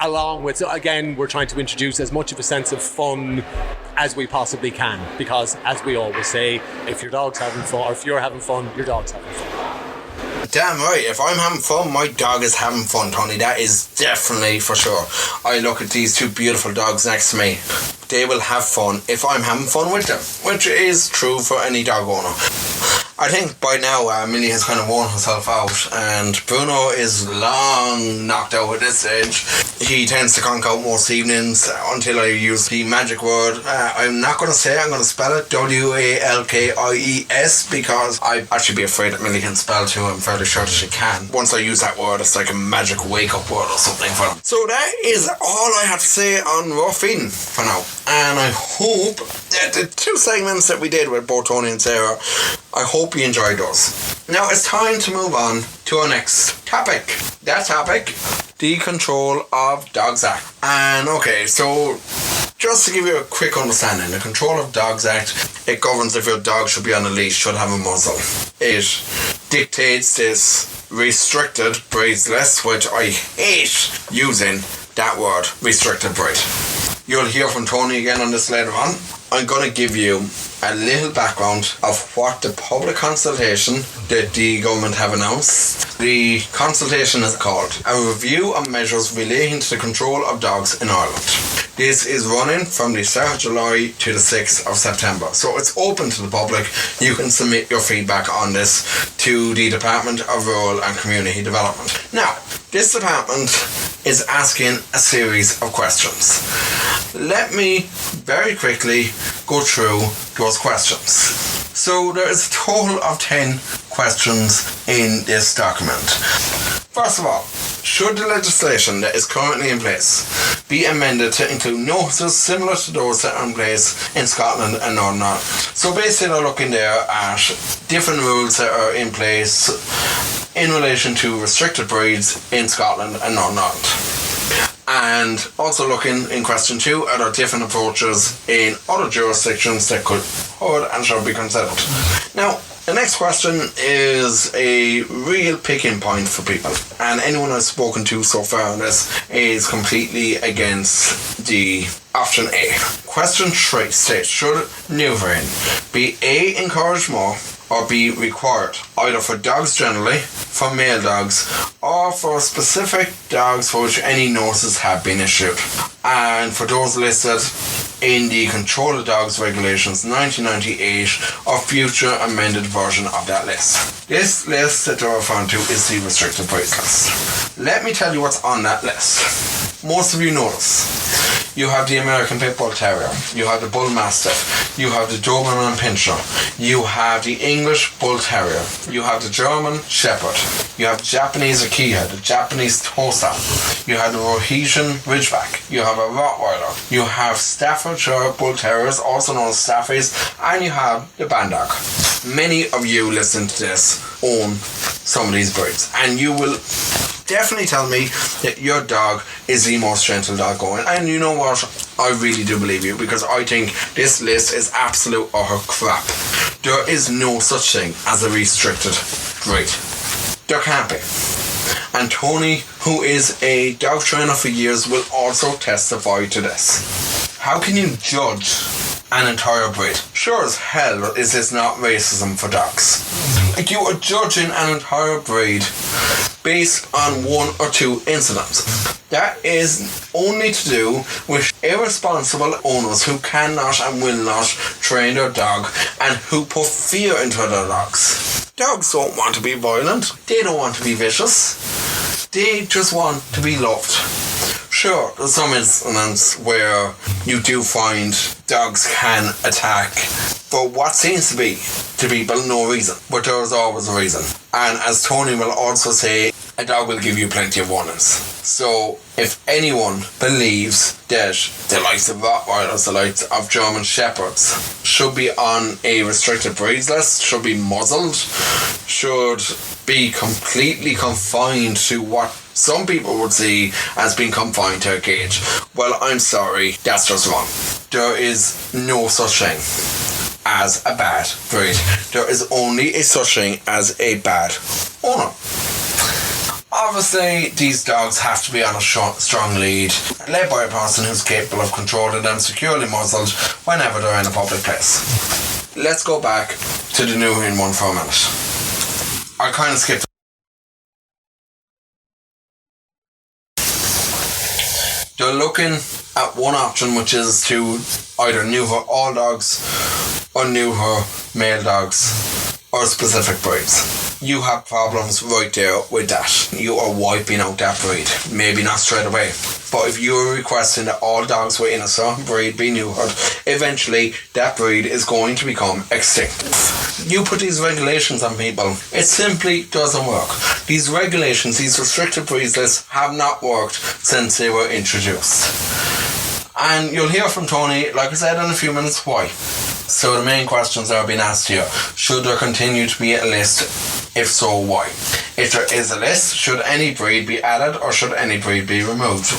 along with, so again, we're trying to introduce as much of a sense of fun as we possibly can, because as we always say, if your dog's having fun, or if you're having fun, your dog's having fun. Damn right, if I'm having fun, my dog is having fun, Tony. That is definitely for sure. I look at these 2 beautiful dogs next to me. They will have fun if I'm having fun with them, which is true for any dog owner. I think by now Millie has kind of worn herself out, and Bruno is long knocked out at this stage. He tends to conk out most evenings until I use the magic word. I'm not going to say it, I'm going to spell it WALKIES, because I'd actually be afraid that Millie can spell too. I'm fairly sure that she can. Once I use that word, it's like a magic wake up word or something for them. So that is all I have to say on rough eating for now. And I hope that the 2 segments that we did with both Tony and Sarah, I hope you enjoyed those. Now it's time to move on to our next topic. That topic, the Control of Dogs Act. And okay, so just to give you a quick understanding, the Control of Dogs Act, it governs if your dog should be on a leash, should have a muzzle. It dictates this restricted breeds list, which I hate using that word, restricted breed. You'll hear from Tony again on this later on. I'm going to give you a little background of what the public consultation that the government have announced. The consultation is called A Review of Measures Relating to the Control of Dogs in Ireland. This is running from the start of July to the 6th of September. So it's open to the public. You can submit your feedback on this to the Department of Rural and Community Development. Now, this department is asking a series of questions. Let me very quickly go through those questions. So there is a total of 10 questions in this document. First of all, should the legislation that is currently in place be amended to include notices similar to those that are in place in Scotland and Northern Ireland? So basically they're looking there at different rules that are in place in relation to restricted breeds in Scotland and Northern Ireland. And also looking in question 2 at our different approaches in other jurisdictions that could and should be considered. Now, the next question is a real picking point for people, and anyone I've spoken to so far on this is completely against the option A. Question 3 states, should neutering be A, encouraged more, or be required, either for dogs generally, for male dogs, or for specific dogs for which any notices have been issued? And for those listed in the Control of Dogs Regulations 1998 or future amended version of that list. This list that they're referring to is the restricted breeds list. Let me tell you what's on that list. Most of you notice. You have the American Pit Bull Terrier, you have the Bull Mastiff, you have the Doberman Pinscher, you have the English Bull Terrier, you have the German Shepherd, you have the Japanese Akita, the Japanese Tosa, you have the Rhodesian Ridgeback, you have a Rottweiler, you have Staffordshire Bull Terriers, also known as Staffies, and you have the Bandog. Many of you listening to this own some of these breeds, and you will definitely tell me that your dog is the most gentle dog going. And you know what? I really do believe you, because I think this list is absolute utter crap. There is no such thing as a restricted breed. There can't be. And Tony, who is a dog trainer for years, will also testify to this. How can you judge an entire breed? Sure as hell is this not racism for dogs. You are judging an entire breed based on 1 or 2 incidents. That is only to do with irresponsible owners who cannot and will not train their dog and who put fear into their dogs. Dogs don't want to be violent. They don't want to be vicious. They just want to be loved. Sure, there's some incidents where you do find dogs can attack for what seems to be, to people, no reason. But there is always a reason. And as Tony will also say, a dog will give you plenty of warnings. So if anyone believes that the likes of Rottweilers, the likes of German Shepherds should be on a restricted breeds list, should be muzzled, should be completely confined to what some people would see as being confined to a cage, well, I'm sorry, that's just wrong. There is no such thing as a bad breed. There is only a such thing as a bad owner. Obviously, these dogs have to be on a strong lead, led by a person who's capable of controlling them, securely muzzled whenever they're in a public place. Let's go back to the neutering one for a minute. I kind of skipped. They're looking at one option, which is to either neuter all dogs or neuter male dogs or specific breeds. You have problems right there with that. You are wiping out that breed. Maybe not straight away, but if you're requesting that all dogs within a certain breed be neutered, eventually that breed is going to become extinct. You put these regulations on people, it simply doesn't work. These regulations, these restricted breeds lists have not worked since they were introduced. And you'll hear from Tony, like I said, in a few minutes, why. So the main questions are being asked here. Should there continue to be a list? If so, why? If there is a list, should any breed be added or should any breed be removed?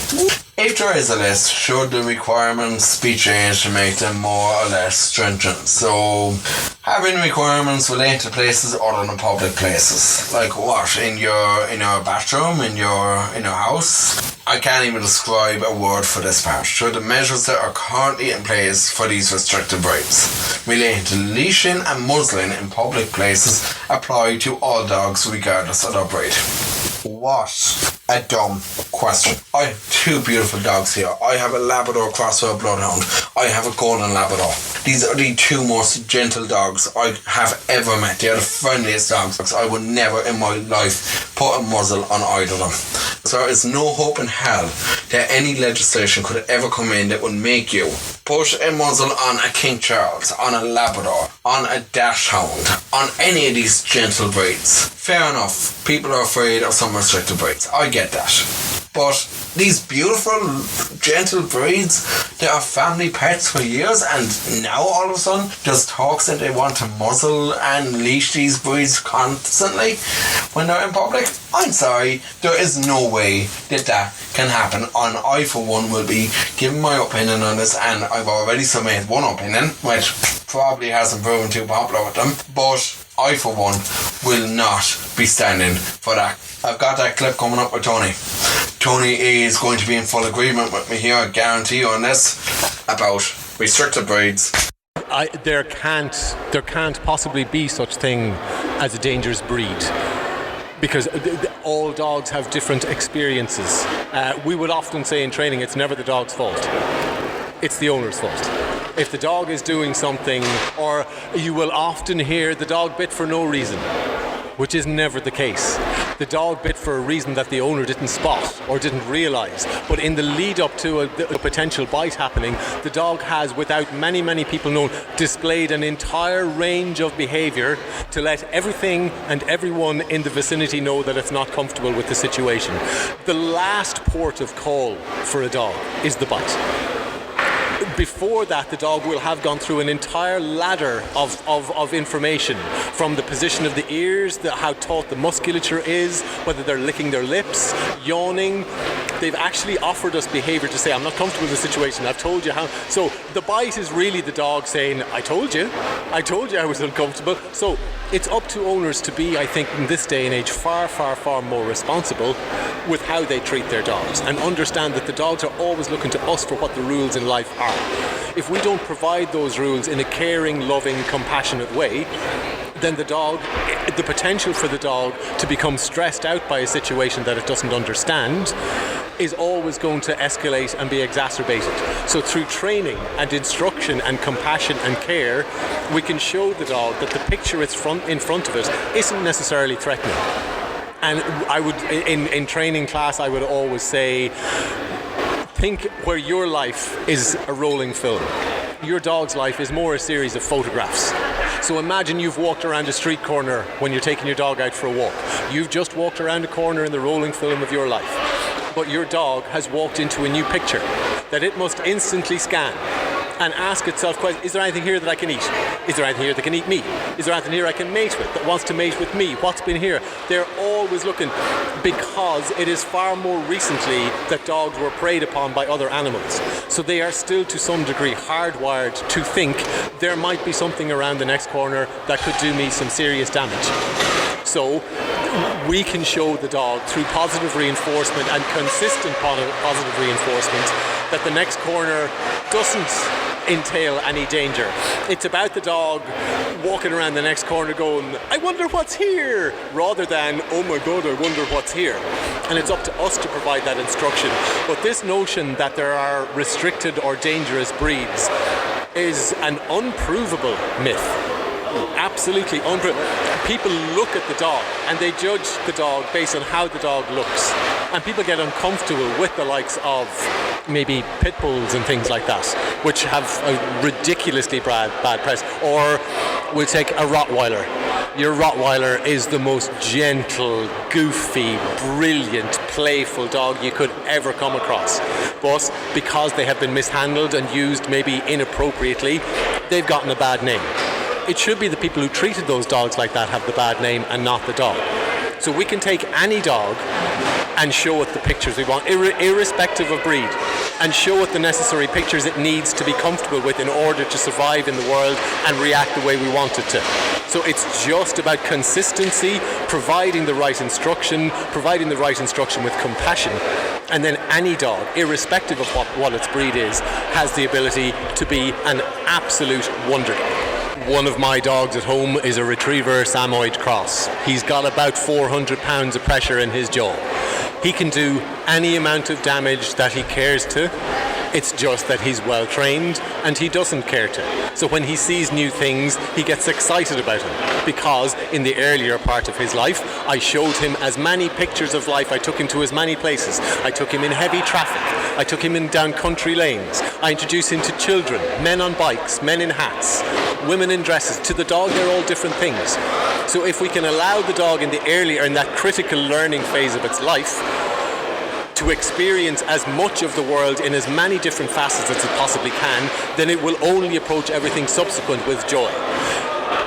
If there is a list, should the requirements be changed to make them more or less stringent? So, having requirements related to places other than public places, like what? In your bathroom, in your house? I can't even describe a word for this part. Should the measures that are currently in place for these restricted breeds relating to leashing and muzzling in public places apply to all dogs regardless of their breed? What a dumb question. I have 2 beautiful dogs here. I have a Labrador Crosshair Bloodhound. I have a Golden Labrador. These are the 2 most gentle dogs I have ever met. They are the friendliest dogs. I would never in my life put a muzzle on either of them. So there is no hope in hell that any legislation could ever come in that would make you put a muzzle on a King Charles, on a Labrador, on a Dachshund, on any of these gentle breeds. Fair enough, people are afraid of some restricted breeds. I get that. But these beautiful, gentle breeds, they are family pets for years, and now all of a sudden just talks that they want to muzzle and leash these breeds constantly when they're in public. I'm sorry, there is no way that can happen, and I for one will be giving my opinion on this, and I've already submitted one opinion, which probably hasn't proven too popular with them, but I for one will not be standing for that. I've got that clip coming up with Tony. Tony is going to be in full agreement with me here, I guarantee you, on this, about restricted breeds. There can't possibly be such thing as a dangerous breed, because all dogs have different experiences. We would often say in training, it's never the dog's fault. It's the owner's fault. If the dog is doing something, or you will often hear the dog bit for no reason, which is never the case. The dog bit for a reason that the owner didn't spot or didn't realise. But in the lead up to a potential bite happening, the dog has, without many people knowing, displayed an entire range of behaviour to let everything and everyone in the vicinity know that it's not comfortable with the situation. The last port of call for a dog is the bite. Before that, the dog will have gone through an entire ladder of information, from the position of the ears, how taut the musculature is, whether they're licking their lips, yawning. They've actually offered us behaviour to say, I'm not comfortable with the situation, I've told you how. So the bite is really the dog saying, I told you I was uncomfortable. So it's up to owners to be, I think, in this day and age, far more responsible with how they treat their dogs, and understand that the dogs are always looking to us for what the rules in life are. If we don't provide those rules in a caring, loving, compassionate way, then the potential for the dog to become stressed out by a situation that it doesn't understand is always going to escalate and be exacerbated. So through training and instruction and compassion and care, we can show the dog that the picture it's in front of it isn't necessarily threatening. And I would, in training class, I would always say, think where your life is a rolling film. Your dog's life is more a series of photographs. So imagine you've walked around a street corner when you're taking your dog out for a walk. You've just walked around a corner in the rolling film of your life. But your dog has walked into a new picture that it must instantly scan and ask itself, is there anything here that I can eat? Is there anything here that can eat me? Is there anything here I can mate with, that wants to mate with me? What's been here? They're always looking, because it is far more recently that dogs were preyed upon by other animals. So they are still to some degree hardwired to think there might be something around the next corner that could do me some serious damage. So we can show the dog through positive reinforcement and consistent positive reinforcement that the next corner doesn't entail any danger. It's about the dog walking around the next corner going, I wonder what's here, rather than, oh my God, I wonder what's here. And it's up to us to provide that instruction. But this notion that there are restricted or dangerous breeds is an unprovable myth. Absolutely unprovable. People look at the dog and they judge the dog based on how the dog looks. And people get uncomfortable with the likes of maybe pit bulls and things like that, which have a ridiculously bad press. Or we'll take a Rottweiler. Your Rottweiler is the most gentle, goofy, brilliant, playful dog you could ever come across. But because they have been mishandled and used maybe inappropriately, they've gotten a bad name. It should be the people who treated those dogs like that have the bad name and not the dog. So we can take any dog and show it the pictures we want, irrespective of breed, and show it the necessary pictures it needs to be comfortable with in order to survive in the world and react the way we want it to. So it's just about consistency, providing the right instruction with compassion, and then any dog, irrespective of what its breed is, has the ability to be an absolute wonder dog. One of my dogs at home is a Retriever Samoyed Cross. He's got about 400 pounds of pressure in his jaw. He can do any amount of damage that he cares to. It's just that he's well trained and he doesn't care to. So when he sees new things, he gets excited about them. Because in the earlier part of his life, I showed him as many pictures of life. I took him to as many places. I took him in heavy traffic. I took him in down country lanes. I introduced him to children, men on bikes, men in hats, women in dresses. To the dog, they're all different things. So if we can allow the dog in that critical learning phase of its life to experience as much of the world in as many different facets as it possibly can, then it will only approach everything subsequent with joy.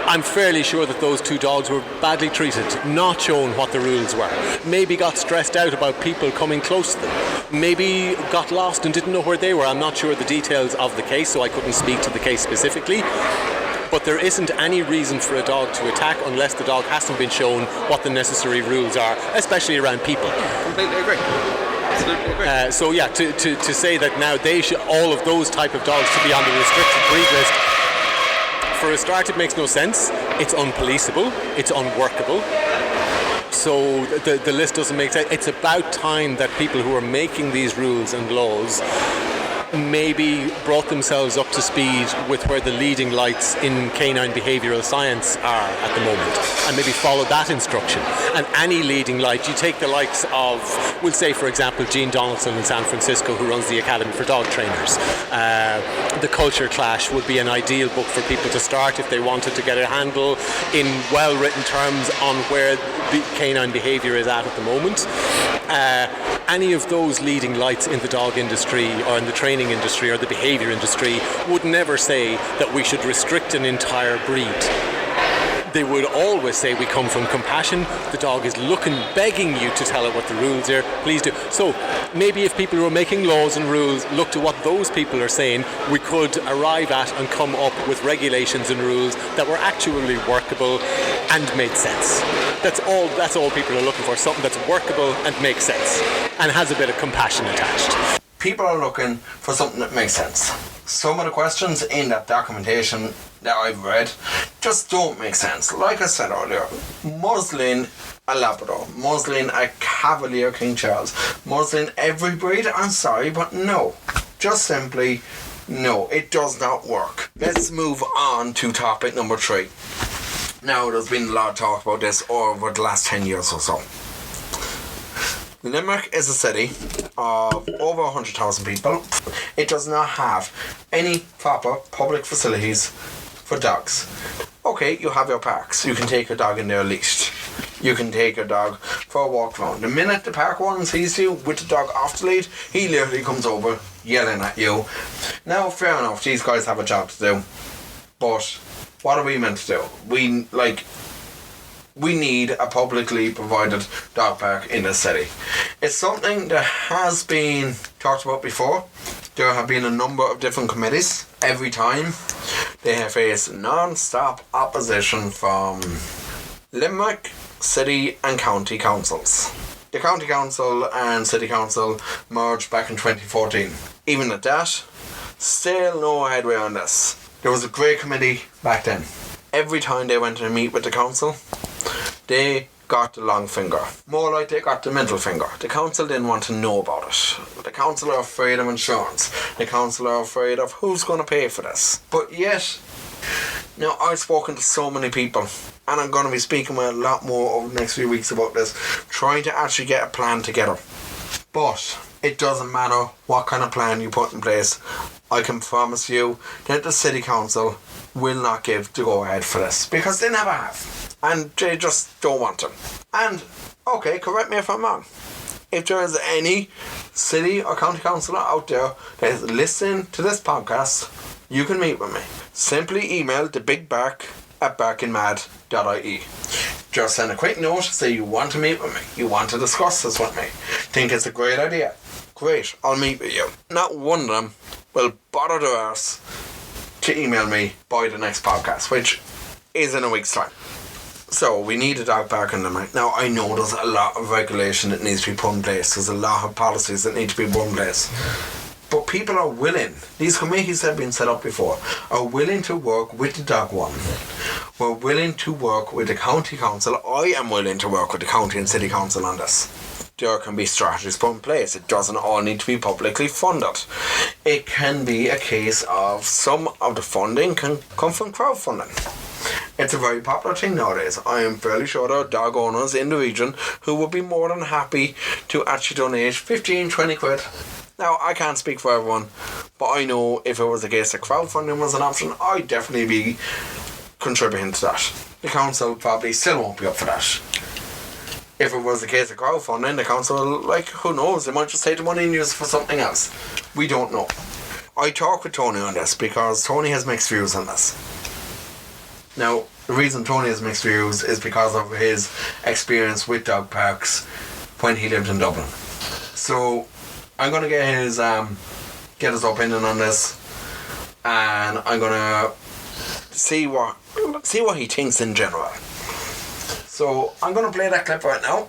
I'm fairly sure that those two dogs were badly treated, not shown what the rules were. Maybe got stressed out about people coming close to them. Maybe got lost and didn't know where they were. I'm not sure the details of the case, so I couldn't speak to the case specifically. But there isn't any reason for a dog to attack unless the dog hasn't been shown what the necessary rules are, especially around people. Completely agree. Absolutely agree. So yeah, to say that now they should, all of those type of dogs to be on the restricted breed list, for a start it makes no sense. It's unpoliceable, it's unworkable. So the list doesn't make sense. It's about time that people who are making these rules and laws maybe brought themselves up to speed with where the leading lights in canine behavioural science are at the moment, and maybe follow that instruction. And any leading light, you take the likes of, we'll say for example, Gene Donaldson in San Francisco, who runs the Academy for Dog Trainers. The Culture Clash would be an ideal book for people to start if they wanted to get a handle in well-written terms on where canine behaviour is at the moment. Any of those leading lights in the dog industry or in the training industry or the behaviour industry would never say that we should restrict an entire breed. They would always say we come from compassion. The dog is looking, begging you to tell it what the rules are. Please do. So maybe if people who are making laws and rules look to what those people are saying, we could arrive at and come up with regulations and rules that were actually workable and made sense. That's all people are looking for, something that's workable and makes sense and has a bit of compassion attached. People are looking for something that makes sense. Some of the questions in that documentation that I've read just don't make sense. Like I said earlier, muzzling a Labrador, muzzling a Cavalier King Charles, muzzling every breed, I'm sorry, but no. Just simply, no, it does not work. Let's move on to topic number 3. Now, there's been a lot of talk about this over the last 10 years or so. Limerick is a city of over 100,000 people. It does not have any proper public facilities for dogs. Okay, you have your parks. You can take your dog in there leashed. You can take your dog for a walk around. The minute the park warden sees you with the dog off the lead, he literally comes over yelling at you. Now, fair enough, these guys have a job to do. But what are we meant to do? We need a publicly provided dog park in the city. It's something that has been talked about before. There have been a number of different committees. Every time they have faced non-stop opposition from Limerick City and County Councils. The County Council and City Council merged back in 2014. Even at that, still no headway on this. There was a great committee back then. Every time they went to meet with the council, they got the long finger. More like they got the middle finger. The council didn't want to know about it. The council are afraid of insurance. The council are afraid of who's going to pay for this. But yet, now I've spoken to so many people, and I'm going to be speaking with a lot more over the next few weeks about this, trying to actually get a plan together. But it doesn't matter what kind of plan you put in place. I can promise you that the City Council will not give the go-ahead for this, because they never have. And they just don't want to. And, okay, correct me if I'm wrong. If there is any city or county councillor out there that is listening to this podcast, you can meet with me. Simply email thebigbark@barkingmad.ie. Just send a quick note, say you want to meet with me, you want to discuss this with me, think it's a great idea. Great, I'll meet with you. Not one of them will bother their arse to email me by the next podcast, which is in a week's time. So we need a dog park in Limerick. Now I know there's a lot of regulation that needs to be put in place. There's a lot of policies that need to be put in place. But people are willing, these committees that have been set up before, are willing to work with the dog warden. We're willing to work with the county council. I am willing to work with the county and city council on this. There can be strategies put in place. It doesn't all need to be publicly funded. It can be a case of some of the funding can come from crowdfunding. It's a very popular thing nowadays. I am fairly sure there are dog owners in the region who would be more than happy to actually donate 15, 20 quid. Now, I can't speak for everyone, but I know if it was a case that crowdfunding was an option, I'd definitely be contributing to that. The council probably still won't be up for that. if it was a case of crowdfunding, the council, like, who knows, they might just take the money and use it for something else. We don't know. I talk with Tony on this because Tony has mixed views on this. Now, the reason Tony has mixed views is because of his experience with dog parks when he lived in Dublin. So I'm going to get his opinion on this, and I'm going to see what he thinks in general. So I'm going to play that clip right now.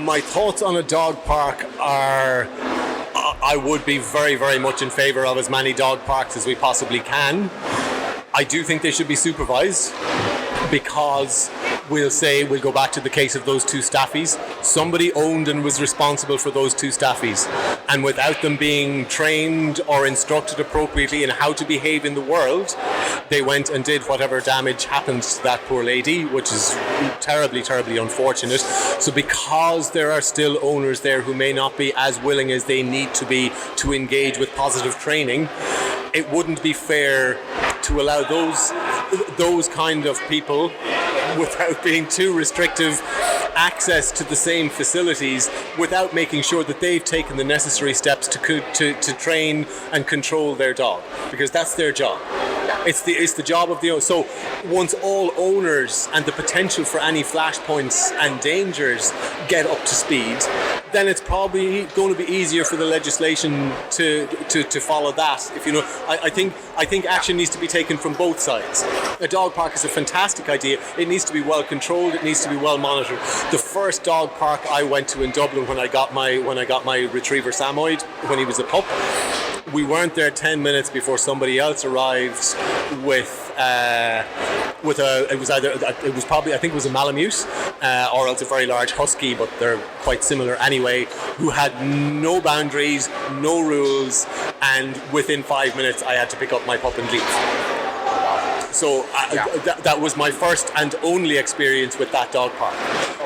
My thoughts on a dog park are, I would be very, very much in favour of as many dog parks as we possibly can. I do think they should be supervised, because we'll go back to the case of those two staffies. Somebody owned and was responsible for those two staffies, and without them being trained or instructed appropriately in how to behave in the world, they went and did whatever damage happened to that poor lady, which is terribly, terribly unfortunate. So because there are still owners there who may not be as willing as they need to be to engage with positive training, it wouldn't be fair to allow those kind of people, without being too restrictive, access to the same facilities without making sure that they've taken the necessary steps to train and control their dog, because that's their job. It's the job of the owner. So once all owners and the potential for any flashpoints and dangers get up to speed, then it's probably going to be easier for the legislation to follow that. If you know, I think action needs to be taken from both sides. A dog park is a fantastic idea. It needs to be well controlled. It needs to be well monitored. The first dog park I went to in Dublin when I got my retriever Samoyed when he was a pup, we weren't there 10 minutes before somebody else arrived with a Malamute or else a very large husky, but they're quite similar anyway, who had no boundaries, no rules, and within 5 minutes I had to pick up my pup and leave. So that was my first and only experience with that dog park.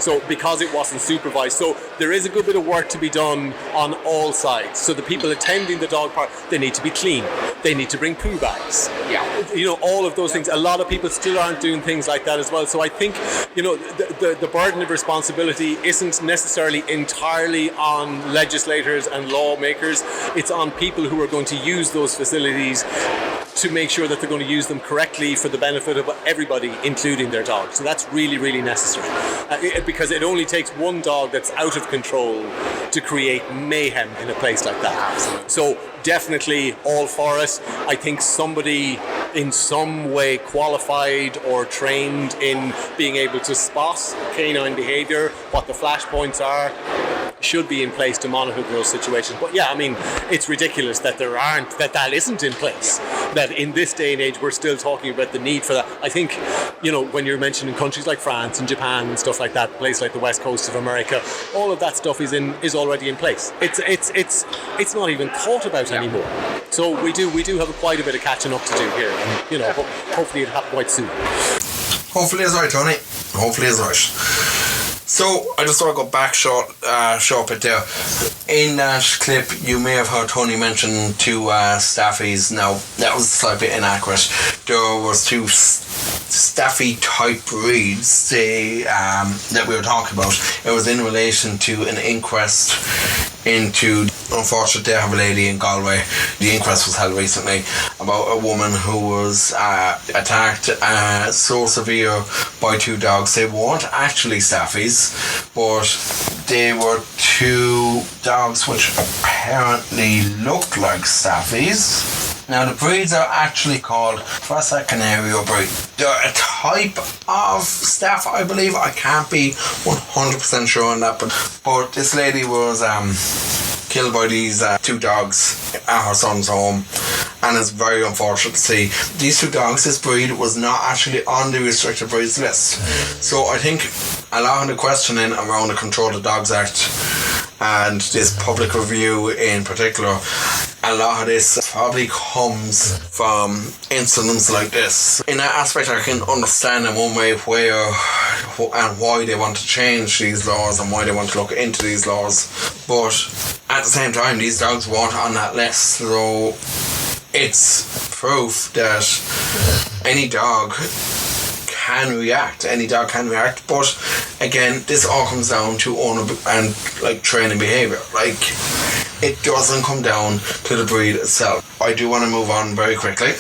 So because it wasn't supervised, so there is a good bit of work to be done on all sides. So the people attending the dog park, they need to be clean. They need to bring poo bags. You know, all of those things. A lot of people still aren't doing things like that as well. So I think, you know, the burden of responsibility isn't necessarily entirely on legislators and lawmakers. It's on people who are going to use those facilities to make sure that they're going to use them correctly for the benefit of everybody, including their dog. So that's really, really necessary. Because it only takes one dog that's out of control to create mayhem in a place like that. Absolutely. So definitely all for it. I think somebody in some way qualified or trained in being able to spot canine behaviour, what the flashpoints are, should be in place to monitor those situations. But yeah, I mean, it's ridiculous that that isn't in place. That in this day and age we're still talking about the need for that. I think, you know, when you're mentioning countries like France and Japan and stuff like that, places like the west coast of America, all of that stuff is already in place. It's not even thought about anymore. So we do have quite a bit of catching up to do here, and you know, hopefully it'll happen quite soon. Hopefully it's right, Tony. Hopefully it's right. So, I just want to go back short bit there. In that clip, you may have heard Tony mention two staffies. Now, that was slightly inaccurate. There was two staffy type breeds that we were talking about. It was in relation to an inquest into unfortunate death of a lady in Galway. The inquest was held recently about a woman who was attacked so severe by two dogs. They weren't actually staffies, but they were two dogs which apparently looked like staffies. Now the breeds are actually called Tressa Canario breed. They're a type of staff, I believe. I can't be 100% sure on that, but this lady was killed by these two dogs at her son's home, and it's very unfortunate to see. These two dogs, this breed, was not actually on the restricted breeds list. So I think a lot of the questioning around the Control the Dogs Act and this public review in particular, a lot of this probably comes from incidents like this. In that aspect, I can understand in one way where and why they want to change these laws and why they want to look into these laws, but at the same time, these dogs weren't on that list, so it's proof that any dog can react. Any dog can react. But again, this all comes down to owner and like training behaviour. Like, it doesn't come down to the breed itself. I do want to move on very quickly.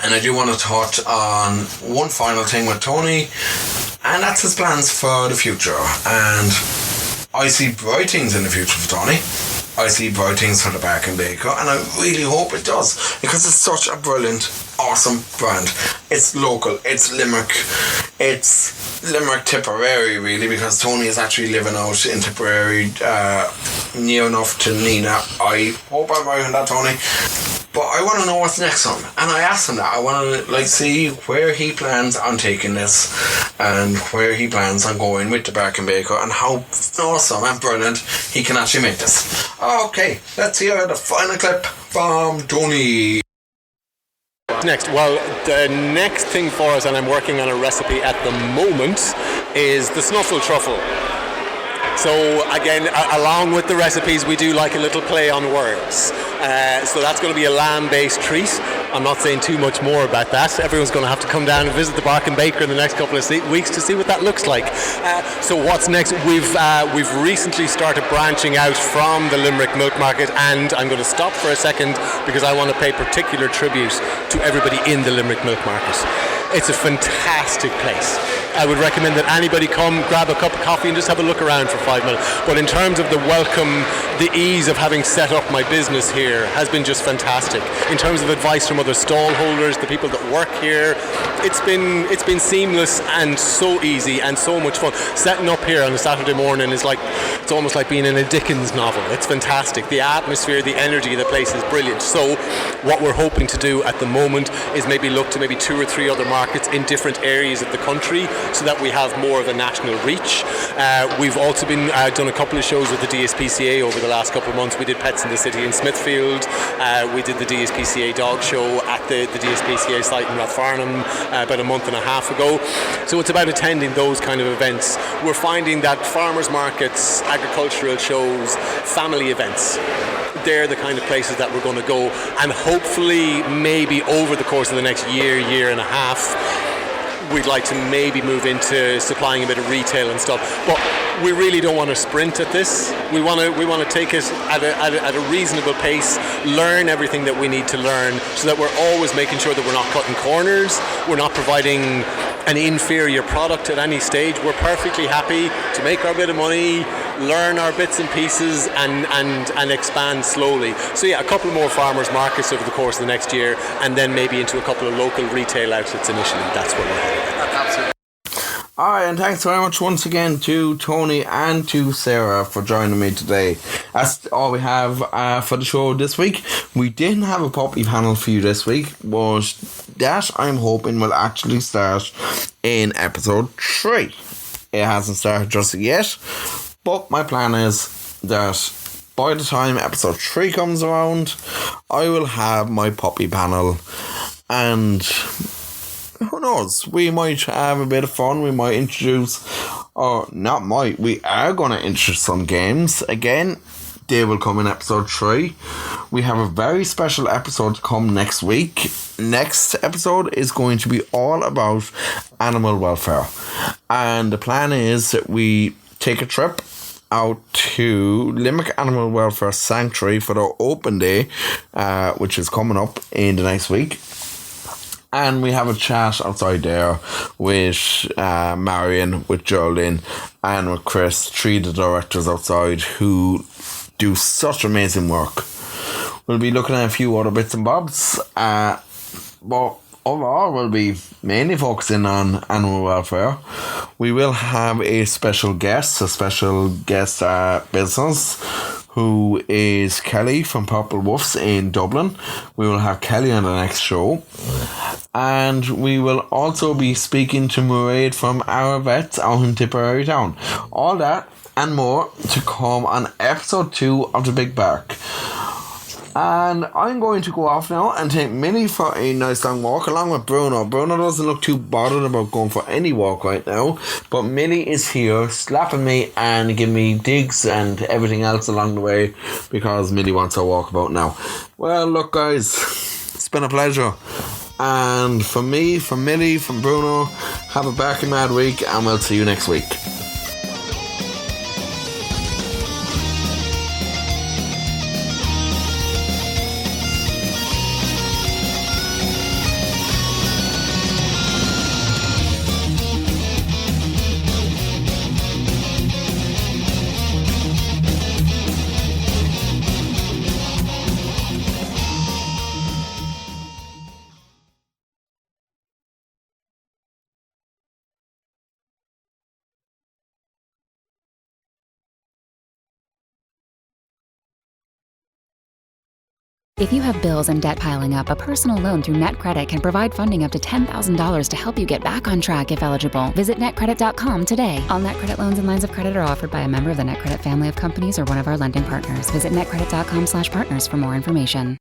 And I do want to touch on one final thing with Tony, and that's his plans for the future. And I see bright things in the future for Tony. I see bright things for the Bark and Baker, and I really hope it does, because it's such a brilliant, awesome brand. It's local, it's Limerick, it's Limerick Tipperary really, because Tony is actually living out in Tipperary, near enough to Nina. I hope I'm right on that, Tony. But I want to know what's next on him, and I asked him that. I want to see where he plans on taking this, and where he plans on going with the Bark and Baker, and how awesome and brilliant he can actually make this. Okay, let's hear the final clip from Tony. Next, well, the next thing for us, and I'm working on a recipe at the moment, is the Snuffle Truffle. So again, along with the recipes, we do like a little play on words. So that's going to be a lamb-based treat. I'm not saying too much more about that. Everyone's going to have to come down and visit the Bark and Baker in the next couple of weeks to see what that looks like. So what's next? We've recently started branching out from the Limerick Milk Market, and I'm going to stop for a second because I want to pay particular tribute to everybody in the Limerick Milk Market. It's a fantastic place. I would recommend that anybody come, grab a cup of coffee and just have a look around for 5 minutes. But in terms of the welcome, the ease of having set up my business here has been just fantastic. In terms of advice from other stall holders, the people that work here, it's been seamless and so easy and so much fun. Setting up here on a Saturday morning is like, it's almost like being in a Dickens novel. It's fantastic. The atmosphere, the energy of the place is brilliant. So what we're hoping to do at the moment is maybe look to maybe 2 or 3 other markets in different areas of the country, so that we have more of a national reach. We've also been done a couple of shows with the DSPCA over the last couple of months. We did Pets in the City in Smithfield. We did the DSPCA dog show at the DSPCA site in Rathfarnham about a month and a half ago. So it's about attending those kind of events. We're finding that farmers markets, agricultural shows, family events, they're the kind of places that we're going to go, and hopefully maybe over the course of the next year and a half, we'd like to maybe move into supplying a bit of retail and stuff. But we really don't want to sprint at this. We want to take it at a reasonable pace, learn everything that we need to learn, so that we're always making sure that we're not cutting corners, we're not providing an inferior product at any stage. We're perfectly happy to make our bit of money, learn our bits and pieces, and expand slowly. So yeah, a couple more farmers markets over the course of the next year, and then maybe into a couple of local retail outlets initially. That's what we're heading. Alright, and thanks very much once again to Tony and to Sarah for joining me today. That's all we have for the show this week. We didn't have a puppy panel for you this week, but that I'm hoping will actually start in episode 3. It hasn't started just yet, but my plan is that by the time episode 3 comes around, I will have my puppy panel, and who knows, we might have a bit of fun. We might introduce, or not might, we are going to introduce some games. Again, they will come in episode 3. We have a very special episode to come next week. Next episode is going to be all about animal welfare, and the plan is that we take a trip out to Limerick Animal Welfare Sanctuary for their open day, which is coming up in the next week. And we have a chat outside there with Marion, with Geraldine, and with Chris, 3 of the directors outside who do such amazing work. We'll be looking at a few other bits and bobs, but overall we'll be mainly focusing on animal welfare. We will have a special guest business, who is Kelly from Purple Wolves in Dublin. We will have Kelly on the next show. And we will also be speaking to Mairead from Our Vets out in Tipperary Town. All that and more to come on episode 2 of The Big Bark. And I'm going to go off now and take Millie for a nice long walk along with Bruno. Bruno doesn't look too bothered about going for any walk right now, but Millie is here slapping me and giving me digs and everything else along the way because Millie wants her walkabout now. Well, look guys, it's been a pleasure. And from me, from Millie, from Bruno, Have a barking mad week, and we'll see you next week. If you have bills and debt piling up, a personal loan through NetCredit can provide funding up to $10,000 to help you get back on track if eligible. Visit netcredit.com today. All NetCredit loans and lines of credit are offered by a member of the NetCredit family of companies or one of our lending partners. Visit netcredit.com/partners for more information.